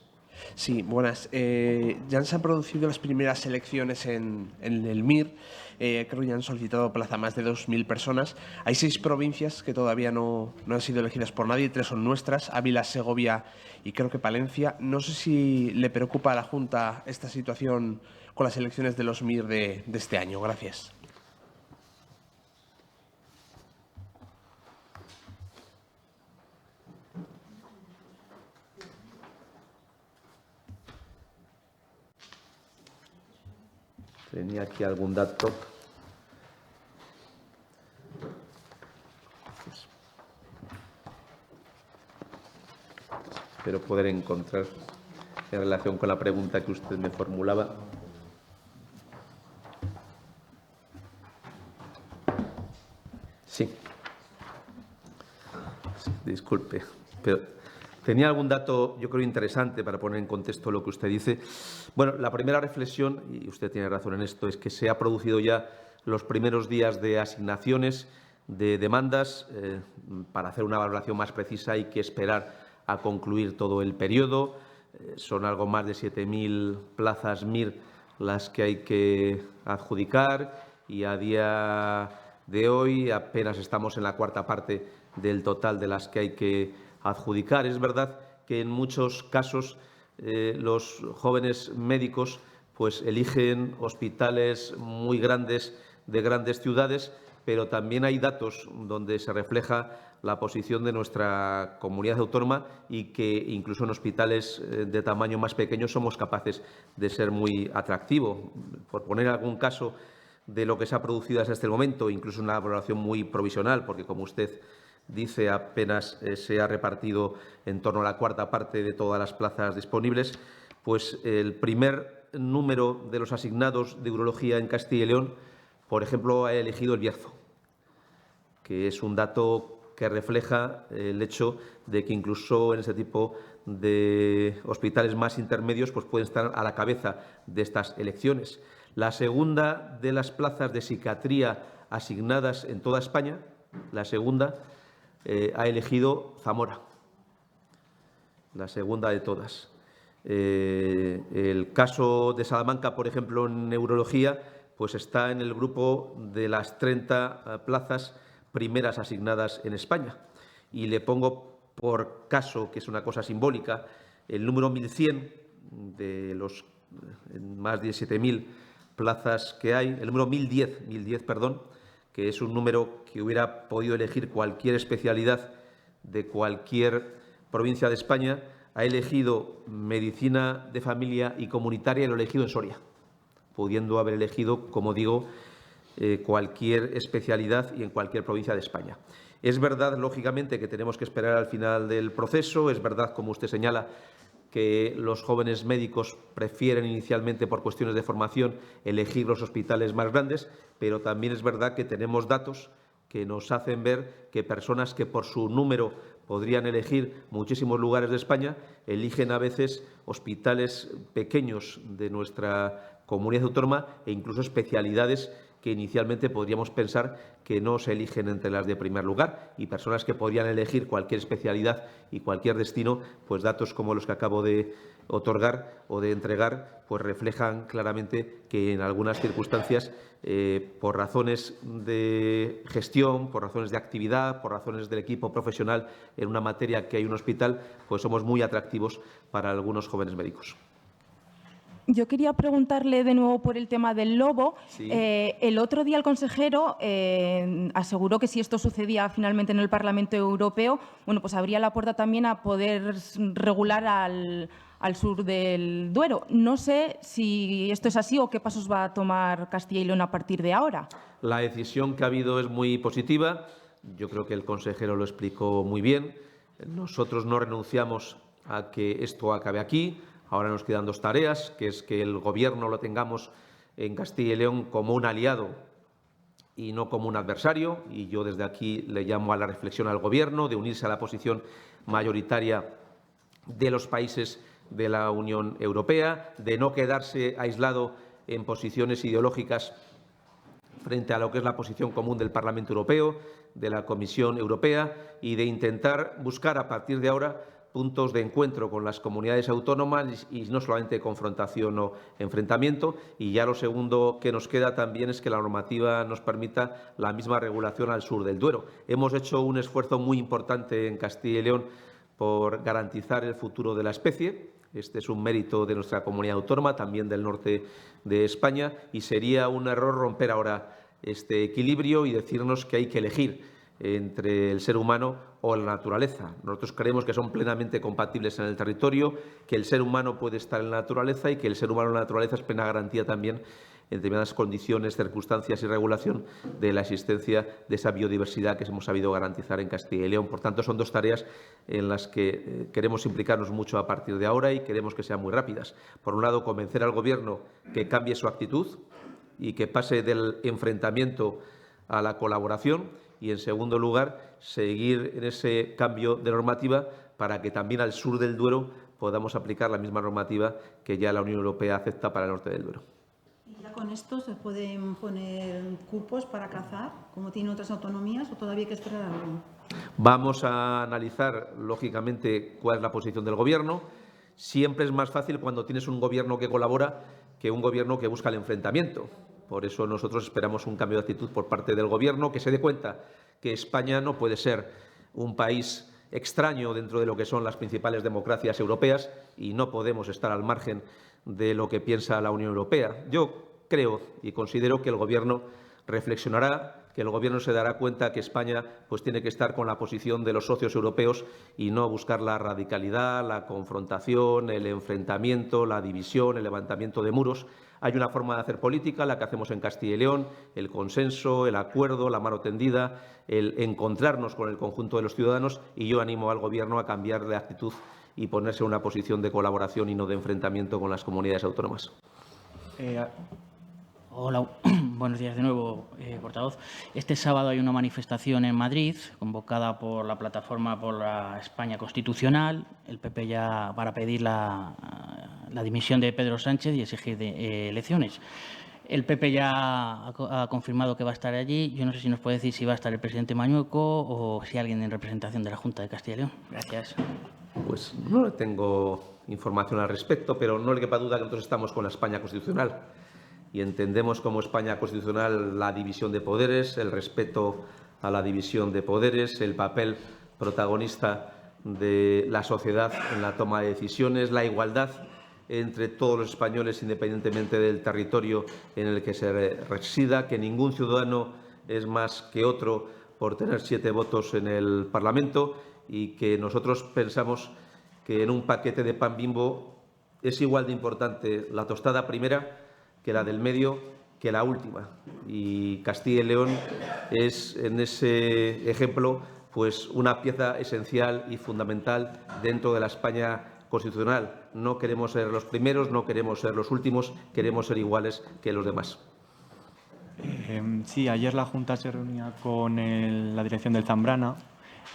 Speaker 7: Sí, buenas. Ya se han producido las primeras elecciones en el MIR. Creo que ya han solicitado plaza más de 2.000 personas. Hay 6 provincias que todavía no han sido elegidas por nadie. 3 son nuestras: Ávila, Segovia y creo que Palencia. No sé si le preocupa a la Junta esta situación con las elecciones de los MIR de este año. Gracias.
Speaker 1: Tenía aquí algún dato. Espero poder encontrar en relación con la pregunta que usted me formulaba. Sí. Disculpe, pero tenía algún dato, yo creo, interesante para poner en contexto lo que usted dice. Bueno, la primera reflexión, y usted tiene razón en esto, es que se ha producido ya los primeros días de asignaciones de demandas. Para hacer una valoración más precisa hay que esperar a concluir todo el periodo. Son algo más de 7.000 plazas MIR las que hay que adjudicar, y a día de hoy apenas estamos en la cuarta parte del total de las que hay que adjudicar. Es verdad que en muchos casos los jóvenes médicos pues eligen hospitales muy grandes de grandes ciudades, pero también hay datos donde se refleja la posición de nuestra comunidad autónoma y que incluso en hospitales de tamaño más pequeño somos capaces de ser muy atractivos. Por poner algún caso de lo que se ha producido hasta este momento, incluso una valoración muy provisional, porque, como usted dice, apenas se ha repartido en torno a la cuarta parte de todas las plazas disponibles, pues el primer número de los asignados de urología en Castilla y León, por ejemplo, ha elegido el Bierzo, que es un dato que refleja el hecho de que incluso en ese tipo de hospitales más intermedios pues pueden estar a la cabeza de estas elecciones. La segunda de las plazas de psiquiatría asignadas en toda España, la segunda, ha elegido Zamora, la segunda de todas. El caso de Salamanca, por ejemplo, en neurología, pues está en el grupo de las 30 plazas primeras asignadas en España. Y le pongo por caso, que es una cosa simbólica, el número 1100 de los más de 7.000 plazas que hay, el número 1010, perdón, que es un número que hubiera podido elegir cualquier especialidad de cualquier provincia de España, ha elegido medicina de familia y comunitaria y lo ha elegido en Soria, pudiendo haber elegido, como digo, cualquier especialidad y en cualquier provincia de España. Es verdad, lógicamente, que tenemos que esperar al final del proceso. Es verdad, como usted señala, que los jóvenes médicos prefieren inicialmente, por cuestiones de formación, elegir los hospitales más grandes, pero también es verdad que tenemos datos que nos hacen ver que personas que por su número podrían elegir muchísimos lugares de España, eligen a veces hospitales pequeños de nuestra comunidad autónoma e incluso especialidades que inicialmente podríamos pensar que no se eligen entre las de primer lugar, y personas que podrían elegir cualquier especialidad y cualquier destino, pues datos como los que acabo de otorgar o de entregar, pues reflejan claramente que en algunas circunstancias, por razones de gestión, por razones de actividad, por razones del equipo profesional en una materia que hay un hospital, pues somos muy atractivos para algunos jóvenes médicos.
Speaker 2: Yo quería preguntarle de nuevo por el tema del lobo.
Speaker 1: Sí.
Speaker 2: El otro día el consejero aseguró que si esto sucedía finalmente en el Parlamento Europeo, bueno, pues abría la puerta también a poder regular al sur del Duero. No sé si esto es así o qué pasos va a tomar Castilla y León a partir de ahora.
Speaker 1: La decisión que ha habido es muy positiva. Yo creo que el consejero lo explicó muy bien. Nosotros no renunciamos a que esto acabe aquí. Ahora nos quedan dos tareas, que es que el Gobierno lo tengamos en Castilla y León como un aliado y no como un adversario. Y yo desde aquí le llamo a la reflexión al Gobierno de unirse a la posición mayoritaria de los países de la Unión Europea, de no quedarse aislado en posiciones ideológicas frente a lo que es la posición común del Parlamento Europeo, de la Comisión Europea, y de intentar buscar a partir de ahora puntos de encuentro con las comunidades autónomas y no solamente confrontación o enfrentamiento. Y ya lo segundo que nos queda también es que la normativa nos permita la misma regulación al sur del Duero. Hemos hecho un esfuerzo muy importante en Castilla y León por garantizar el futuro de la especie. Este es un mérito de nuestra comunidad autónoma, también del norte de España, y sería un error romper ahora este equilibrio y decirnos que hay que elegir entre el ser humano o la naturaleza. Nosotros creemos que son plenamente compatibles en el territorio, que el ser humano puede estar en la naturaleza y que el ser humano en la naturaleza es plena garantía también, en determinadas condiciones, circunstancias y regulación, de la existencia de esa biodiversidad que hemos sabido garantizar en Castilla y León. Por tanto, son dos tareas en las que queremos implicarnos mucho a partir de ahora y queremos que sean muy rápidas. Por un lado, convencer al Gobierno que cambie su actitud y que pase del enfrentamiento a la colaboración, y, en segundo lugar, seguir en ese cambio de normativa para que también al sur del Duero podamos aplicar la misma normativa que ya la Unión Europea acepta para el norte del Duero.
Speaker 3: ¿Y ya con esto se pueden poner cupos para cazar, como tienen otras autonomías, o todavía hay que esperar algo?
Speaker 1: Vamos a analizar, lógicamente, cuál es la posición del Gobierno. Siempre es más fácil cuando tienes un Gobierno que colabora que un Gobierno que busca el enfrentamiento. Por eso nosotros esperamos un cambio de actitud por parte del Gobierno, que se dé cuenta que España no puede ser un país extraño dentro de lo que son las principales democracias europeas y no podemos estar al margen de lo que piensa la Unión Europea. Yo creo y considero que el Gobierno reflexionará, que el Gobierno se dará cuenta que España pues tiene que estar con la posición de los socios europeos y no buscar la radicalidad, la confrontación, el enfrentamiento, la división, el levantamiento de muros. Hay una forma de hacer política, la que hacemos en Castilla y León, el consenso, el acuerdo, la mano tendida, el encontrarnos con el conjunto de los ciudadanos, y yo animo al Gobierno a cambiar de actitud y ponerse en una posición de colaboración y no de enfrentamiento con las comunidades autónomas.
Speaker 5: Hola, buenos días de nuevo, portavoz. Este sábado hay una manifestación en Madrid convocada por la Plataforma por la España Constitucional, el PP ya, para pedir la dimisión de Pedro Sánchez y exigir elecciones. El PP ya ha confirmado que va a estar allí. Yo no sé si nos puede decir si va a estar el presidente Mañueco o si alguien en representación de la Junta de Castilla y León. Gracias.
Speaker 1: Pues no tengo información al respecto, pero no le quepa duda que nosotros estamos con la España Constitucional y entendemos como España Constitucional la división de poderes, el respeto a la división de poderes, el papel protagonista de la sociedad en la toma de decisiones, la igualdad entre todos los españoles independientemente del territorio en el que se resida, que ningún ciudadano es más que otro por tener 7 votos en el Parlamento y que nosotros pensamos que en un paquete de pan Bimbo es igual de importante la tostada primera que la del medio que la última. Y Castilla y León es, en ese ejemplo, pues una pieza esencial y fundamental dentro de la España constitucional. No queremos ser los primeros, no queremos ser los últimos, queremos ser iguales que los demás.
Speaker 8: Sí, ayer la Junta se reunía con la dirección del Zambrana.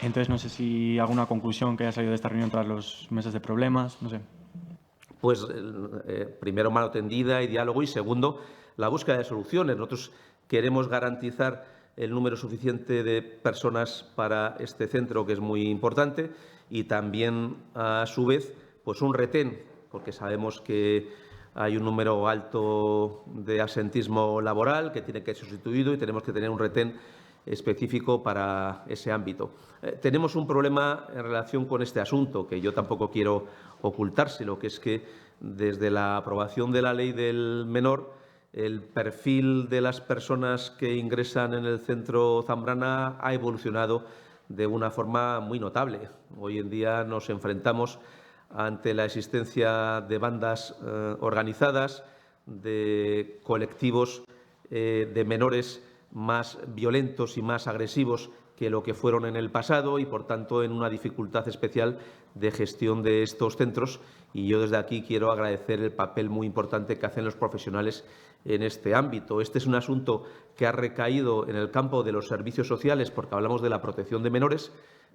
Speaker 8: Entonces, no sé si alguna conclusión que haya salido de esta reunión tras los meses de problemas, no sé.
Speaker 1: Pues primero, mano tendida y diálogo, y segundo, la búsqueda de soluciones. Nosotros queremos garantizar el número suficiente de personas para este centro, que es muy importante, y también, a su vez, pues un retén, porque sabemos que hay un número alto de absentismo laboral que tiene que ser sustituido y tenemos que tener un retén específico para ese ámbito. Tenemos un problema en relación con este asunto, que yo tampoco quiero ocultárselo, que es que desde la aprobación de la Ley del Menor, el perfil de las personas que ingresan en el centro Zambrana ha evolucionado de una forma muy notable. Hoy en día nos enfrentamos ante la existencia de bandas organizadas, de colectivos de menores más violentos y más agresivos que lo que fueron en el pasado y, por tanto, en una dificultad especial de gestión de estos centros. Y yo desde aquí quiero agradecer el papel muy importante que hacen los profesionales en este ámbito. Este es un asunto que ha recaído en el campo de los servicios sociales porque hablamos de la protección de menores,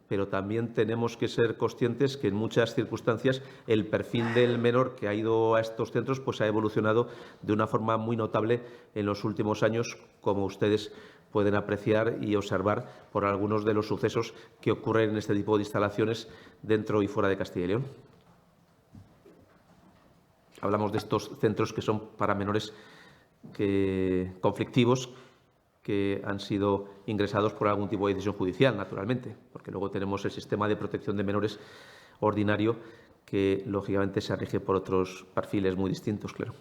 Speaker 1: pero también tenemos que ser conscientes que en muchas circunstancias el perfil del menor que ha ido a estos centros pues ha evolucionado de una forma muy notable en los últimos años, como ustedes pueden apreciar y observar por algunos de los sucesos que ocurren en este tipo de instalaciones dentro y fuera de Castilla y León. Hablamos de estos centros que son para menores conflictivos, que han sido ingresados por algún tipo de decisión judicial, naturalmente, porque luego tenemos el sistema de protección de menores ordinario que, lógicamente, se rige por otros perfiles muy distintos, claro.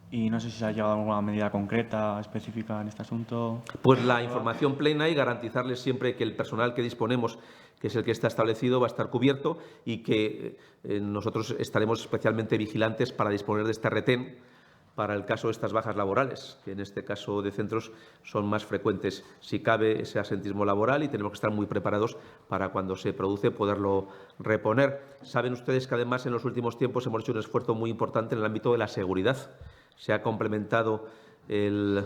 Speaker 8: Y no sé si se ha llegado a alguna medida concreta, específica en este asunto.
Speaker 1: Pues la información plena y garantizarles siempre que el personal que disponemos, que es el que está establecido, va a estar cubierto y que nosotros estaremos especialmente vigilantes para disponer de este retén para el caso de estas bajas laborales, que en este caso de centros son más frecuentes. Si cabe ese absentismo laboral y tenemos que estar muy preparados para cuando se produce poderlo reponer. Saben ustedes que además en los últimos tiempos hemos hecho un esfuerzo muy importante en el ámbito de la seguridad. Se ha complementado el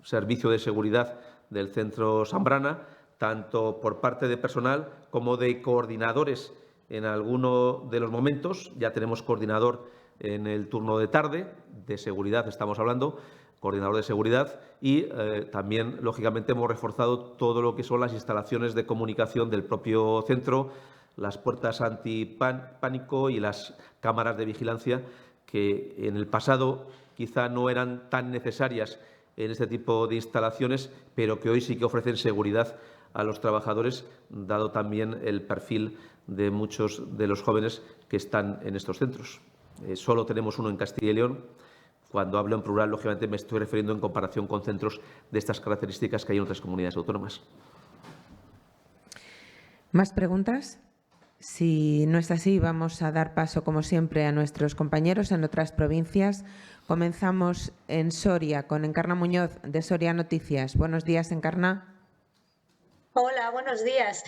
Speaker 1: servicio de seguridad del centro Zambrana, tanto por parte de personal como de coordinadores en alguno de los momentos. Ya tenemos coordinador en el turno de tarde, de seguridad estamos hablando, coordinador de seguridad, y también, lógicamente, hemos reforzado todo lo que son las instalaciones de comunicación del propio centro, las puertas antipánico y las cámaras de vigilancia, que en el pasado quizá no eran tan necesarias en este tipo de instalaciones, pero que hoy sí que ofrecen seguridad a los trabajadores, dado también el perfil de muchos de los jóvenes que están en estos centros. Solo tenemos uno en Castilla y León. Cuando hablo en plural, lógicamente, me estoy refiriendo en comparación con centros de estas características que hay en otras comunidades autónomas.
Speaker 9: ¿Más preguntas? Si no es así, vamos a dar paso, como siempre, a nuestros compañeros en otras provincias. Comenzamos en Soria con Encarna Muñoz, de Soria Noticias. Buenos días, Encarna.
Speaker 10: Hola, buenos días.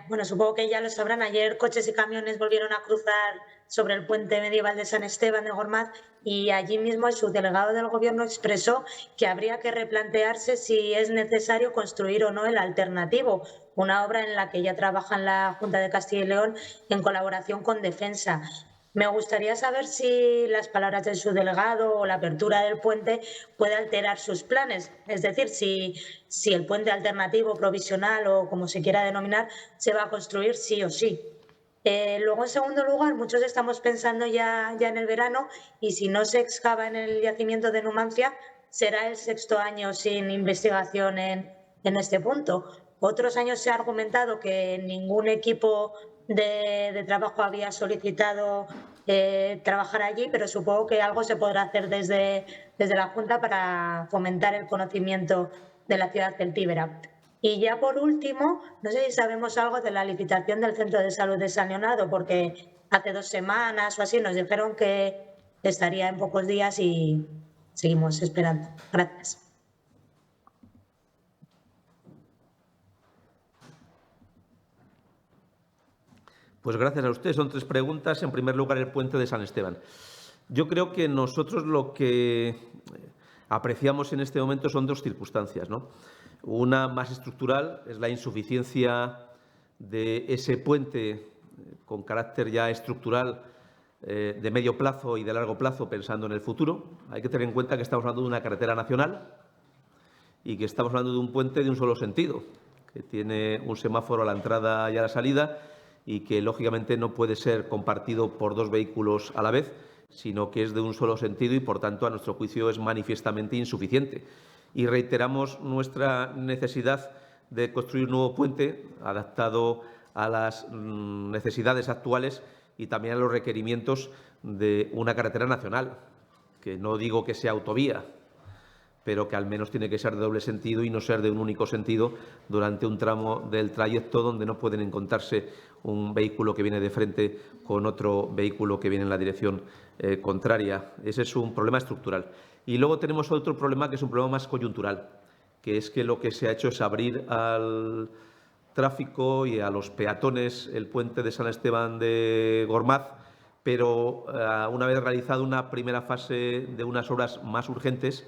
Speaker 10: Bueno, supongo que ya lo sabrán, ayer coches y camiones volvieron a cruzar sobre el puente medieval de San Esteban de Gormaz y allí mismo el subdelegado del Gobierno expresó que habría que replantearse si es necesario construir o no el alternativo, una obra en la que ya trabaja la Junta de Castilla y León en colaboración con Defensa. Me gustaría saber si las palabras del subdelegado o la apertura del puente puede alterar sus planes. Es decir, si el puente alternativo, provisional o como se quiera denominar, se va a construir sí o sí. Luego, en segundo lugar, muchos estamos pensando ya en el verano y si no se excava en el yacimiento de Numancia, será el 6º año sin investigación en este punto. Otros años se ha argumentado que ningún equipo de trabajo había solicitado trabajar allí, pero supongo que algo se podrá hacer desde la Junta para fomentar el conocimiento de la ciudad celtíbera. Y ya por último, no sé si sabemos algo de la licitación del Centro de Salud de San Leonardo, porque hace 2 semanas o así nos dijeron que estaría en pocos días y seguimos esperando. Gracias.
Speaker 1: Pues gracias a usted. Son 3 preguntas. En primer lugar, el puente de San Esteban. Yo creo que nosotros lo que apreciamos en este momento son 2 circunstancias, ¿no? Una más estructural es la insuficiencia de ese puente con carácter ya estructural de medio plazo y de largo plazo, pensando en el futuro. Hay que tener en cuenta que estamos hablando de una carretera nacional y que estamos hablando de un puente de un solo sentido, que tiene un semáforo a la entrada y a la salida y que, lógicamente, no puede ser compartido por 2 vehículos a la vez, sino que es de un solo sentido y, por tanto, a nuestro juicio es manifiestamente insuficiente. Y reiteramos nuestra necesidad de construir un nuevo puente adaptado a las necesidades actuales y también a los requerimientos de una carretera nacional, que no digo que sea autovía, pero que al menos tiene que ser de doble sentido y no ser de un único sentido durante un tramo del trayecto donde no pueden encontrarse un vehículo que viene de frente con otro vehículo que viene en la dirección contraria. Ese es un problema estructural. Y luego tenemos otro problema que es un problema más coyuntural, que es que lo que se ha hecho es abrir al tráfico y a los peatones el puente de San Esteban de Gormaz, pero una vez realizada una primera fase de unas obras más urgentes,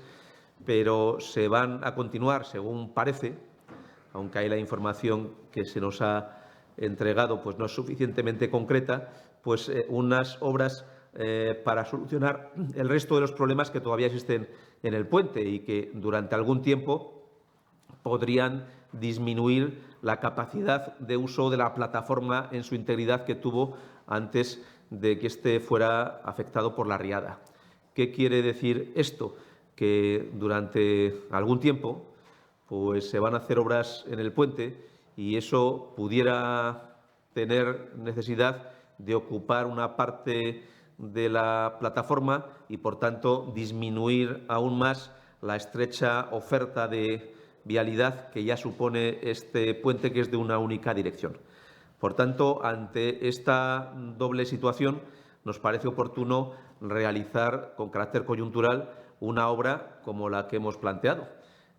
Speaker 1: pero se van a continuar, según parece, aunque hay la información que se nos ha entregado pues no es suficientemente concreta, pues unas obras para solucionar el resto de los problemas que todavía existen en el puente y que durante algún tiempo podrían disminuir la capacidad de uso de la plataforma en su integridad que tuvo antes de que éste fuera afectado por la riada. ¿Qué quiere decir esto? Que durante algún tiempo pues se van a hacer obras en el puente y eso pudiera tener necesidad de ocupar una parte de la plataforma y, por tanto, disminuir aún más la estrecha oferta de vialidad que ya supone este puente, que es de una única dirección. Por tanto, ante esta doble situación, nos parece oportuno realizar con carácter coyuntural una obra como la que hemos planteado,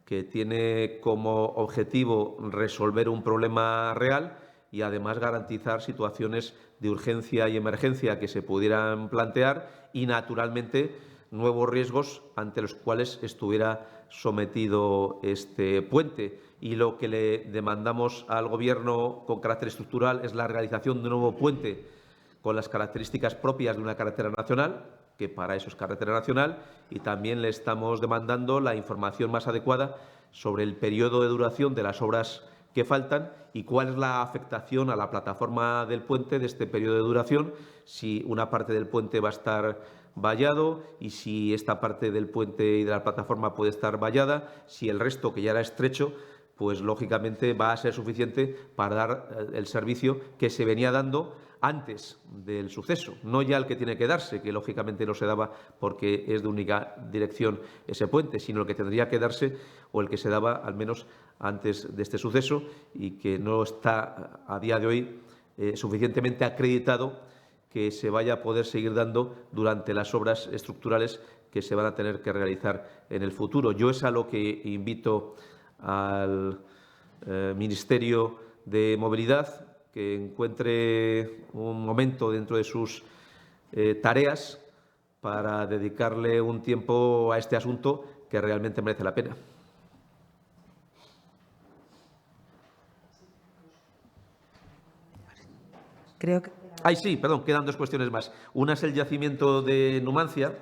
Speaker 1: que tiene como objetivo resolver un problema real y, además, garantizar situaciones de urgencia y emergencia que se pudieran plantear y, naturalmente, nuevos riesgos ante los cuales estuviera sometido este puente. Y lo que le demandamos al Gobierno con carácter estructural es la realización de un nuevo puente con las características propias de una carretera nacional, que para eso es carretera nacional, y también le estamos demandando la información más adecuada sobre el periodo de duración de las obras que faltan y cuál es la afectación a la plataforma del puente de este periodo de duración, si una parte del puente va a estar vallado y si esta parte del puente y de la plataforma puede estar vallada, si el resto, que ya era estrecho, pues lógicamente va a ser suficiente para dar el servicio que se venía dando antes del suceso, no ya el que tiene que darse, que lógicamente no se daba porque es de única dirección ese puente, sino el que tendría que darse o el que se daba al menos antes de este suceso y que no está a día de hoy suficientemente acreditado que se vaya a poder seguir dando durante las obras estructurales que se van a tener que realizar en el futuro. Yo es a lo que invito al Ministerio de Movilidad, que encuentre un momento dentro de sus tareas para dedicarle un tiempo a este asunto que realmente merece la pena.
Speaker 9: Creo que...
Speaker 1: Sí, perdón, quedan 2 cuestiones más. Una es el yacimiento de Numancia.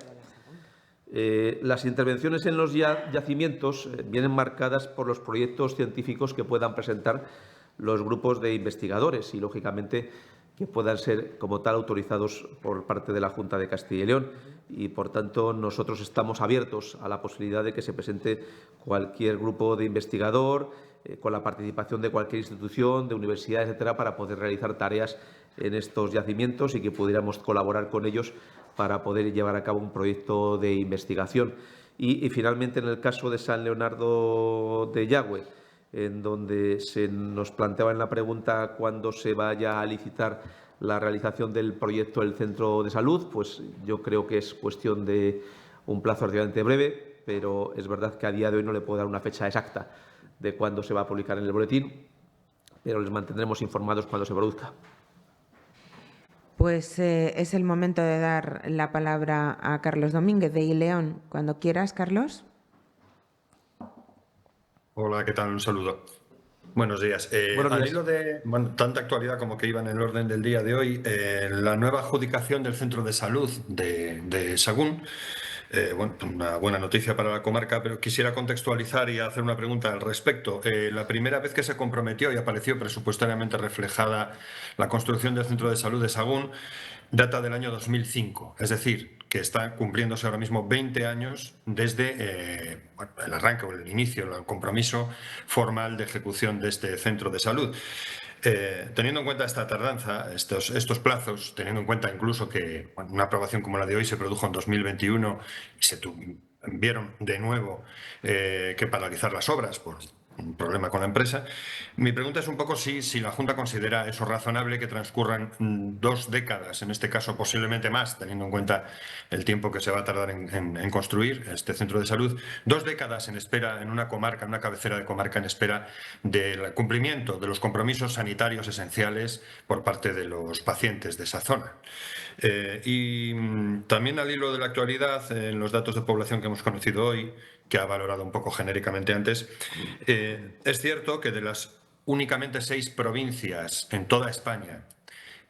Speaker 1: Las intervenciones en los yacimientos vienen marcadas por los proyectos científicos que puedan presentar los grupos de investigadores y, lógicamente, que puedan ser como tal autorizados por parte de la Junta de Castilla y León. Y, por tanto, nosotros estamos abiertos a la posibilidad de que se presente cualquier grupo de investigador, con la participación de cualquier institución, de universidad, etcétera, para poder realizar tareas en estos yacimientos y que pudiéramos colaborar con ellos para poder llevar a cabo un proyecto de investigación. Y finalmente, en el caso de San Leonardo de Yagüe, en donde se nos planteaba en la pregunta cuándo se vaya a licitar la realización del proyecto del centro de salud. Pues yo creo que es cuestión de un plazo relativamente breve, pero es verdad que a día de hoy no le puedo dar una fecha exacta de cuándo se va a publicar en el boletín, pero les mantendremos informados cuando se produzca.
Speaker 9: Pues es el momento de dar la palabra a Carlos Domínguez, de iLeón. Cuando quieras, Carlos.
Speaker 11: Hola, ¿qué tal? Un saludo. Buenos días. Al hilo de tanta actualidad como que iba en el orden del día de hoy, la nueva adjudicación del Centro de Salud de Sahagún, una buena noticia para la comarca, pero quisiera contextualizar y hacer una pregunta al respecto. La primera vez que se comprometió y apareció presupuestariamente reflejada la construcción del Centro de Salud de Sahagún data del año 2005, es decir, que está cumpliéndose ahora mismo 20 años desde el arranque o el inicio, el compromiso formal de ejecución de este centro de salud. Teniendo en cuenta esta tardanza, estos plazos, teniendo en cuenta incluso que una aprobación como la de hoy se produjo en 2021 y se tuvieron de nuevo que paralizar las obras por un problema con la empresa, mi pregunta es un poco si la Junta considera eso razonable que transcurran 2 décadas, en este caso posiblemente más, teniendo en cuenta el tiempo que se va a tardar en construir este centro de salud, 2 décadas en espera en una comarca, en una cabecera de comarca, en espera del cumplimiento de los compromisos sanitarios esenciales por parte de los pacientes de esa zona. Y también al hilo de la actualidad, en los datos de población que hemos conocido hoy, que ha valorado un poco genéricamente antes, es cierto que de las únicamente 6 provincias en toda España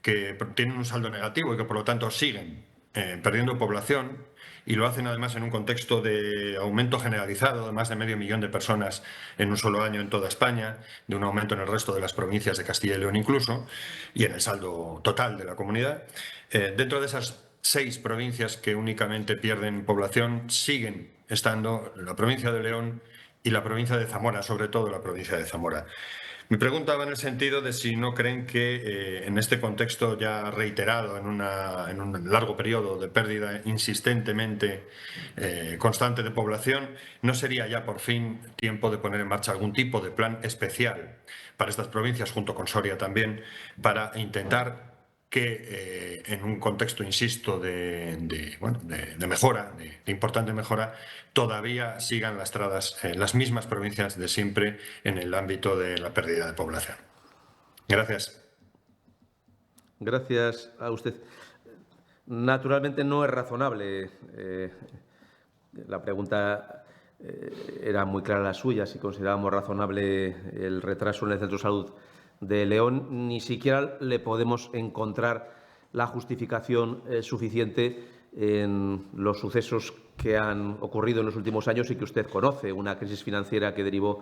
Speaker 11: que tienen un saldo negativo y que por lo tanto siguen perdiendo población, y lo hacen además en un contexto de aumento generalizado de más de 500.000 de personas en un solo año en toda España, de un aumento en el resto de las provincias de Castilla y León incluso, y en el saldo total de la comunidad. Dentro de esas 6 provincias que únicamente pierden población, siguen estando la provincia de León y la provincia de Zamora, sobre todo la provincia de Zamora. Mi pregunta va en el sentido de si no creen que en este contexto ya reiterado, en un largo periodo de pérdida insistentemente constante de población, no sería ya por fin tiempo de poner en marcha algún tipo de plan especial para estas provincias, junto con Soria también, para intentar que en un contexto, insisto, de mejora, de importante mejora, todavía sigan lastradas las mismas provincias de siempre en el ámbito de la pérdida de población. Gracias.
Speaker 1: Gracias a usted. Naturalmente no es razonable. La pregunta era muy clara la suya, si considerábamos razonable el retraso en el Centro de Salud de León. Ni siquiera le podemos encontrar la justificación suficiente en los sucesos que han ocurrido en los últimos años y que usted conoce, una crisis financiera que derivó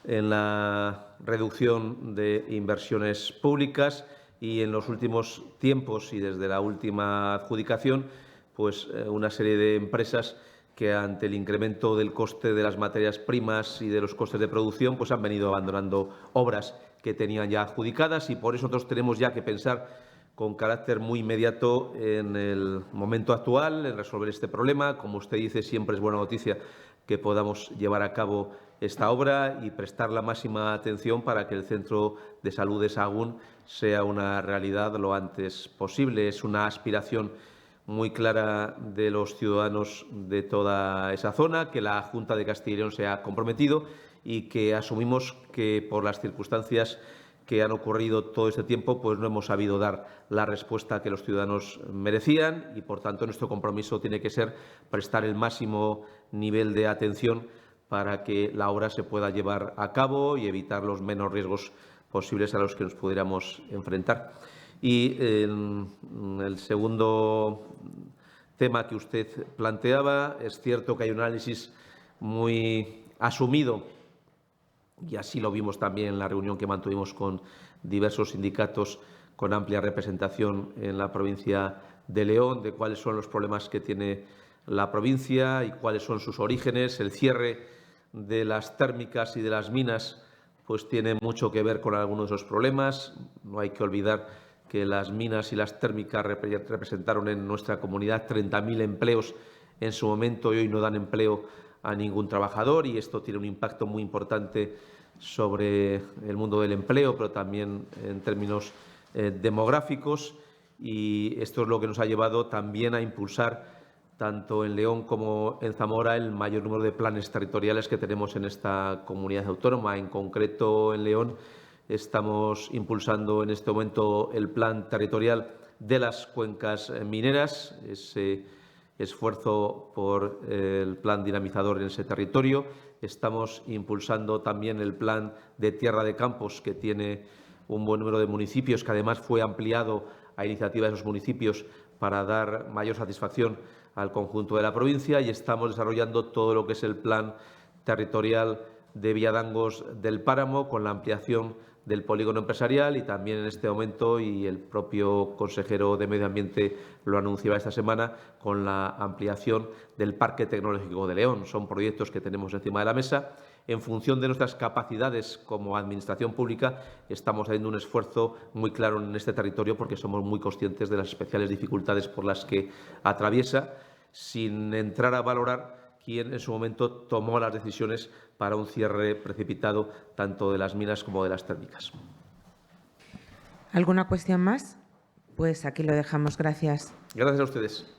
Speaker 1: en la reducción de inversiones públicas y en los últimos tiempos y desde la última adjudicación, pues una serie de empresas que ante el incremento del coste de las materias primas y de los costes de producción pues han venido abandonando obras que tenían ya adjudicadas, y por eso nosotros tenemos ya que pensar con carácter muy inmediato en el momento actual, en resolver este problema. Como usted dice, siempre es buena noticia que podamos llevar a cabo esta obra y prestar la máxima atención para que el Centro de Salud de Sahagún sea una realidad lo antes posible. Es una aspiración muy clara de los ciudadanos de toda esa zona, que la Junta de Castilla y León se ha comprometido y que asumimos que por las circunstancias que han ocurrido todo este tiempo, pues no hemos sabido dar la respuesta que los ciudadanos merecían, y por tanto nuestro compromiso tiene que ser prestar el máximo nivel de atención para que la obra se pueda llevar a cabo y evitar los menos riesgos posibles a los que nos pudiéramos enfrentar. Y el segundo tema que usted planteaba, es cierto que hay un análisis muy asumido, y así lo vimos también en la reunión que mantuvimos con diversos sindicatos con amplia representación en la provincia de León, de cuáles son los problemas que tiene la provincia y cuáles son sus orígenes. El cierre de las térmicas y de las minas pues tiene mucho que ver con algunos de esos problemas. No hay que olvidar que las minas y las térmicas representaron en nuestra comunidad 30.000 empleos en su momento, y hoy no dan empleo a ningún trabajador, y esto tiene un impacto muy importante sobre el mundo del empleo, pero también en términos demográficos, y esto es lo que nos ha llevado también a impulsar tanto en León como en Zamora el mayor número de planes territoriales que tenemos en esta comunidad autónoma. En concreto, en León estamos impulsando en este momento el plan territorial de las cuencas mineras, ese esfuerzo por el plan dinamizador en ese territorio. Estamos impulsando también el plan de Tierra de Campos, que tiene un buen número de municipios, que además fue ampliado a iniciativa de esos municipios para dar mayor satisfacción al conjunto de la provincia, y estamos desarrollando todo lo que es el plan territorial de Villadangos del Páramo, con la ampliación del polígono empresarial, y también en este momento, y el propio consejero de Medio Ambiente lo anunciaba esta semana, con la ampliación del Parque Tecnológico de León. Son proyectos que tenemos encima de la mesa. En función de nuestras capacidades como Administración Pública, estamos haciendo un esfuerzo muy claro en este territorio, porque somos muy conscientes de las especiales dificultades por las que atraviesa, sin entrar a valorar quién en su momento tomó las decisiones para un cierre precipitado tanto de las minas como de las térmicas.
Speaker 9: ¿Alguna cuestión más? Pues aquí lo dejamos. Gracias.
Speaker 1: Gracias a ustedes.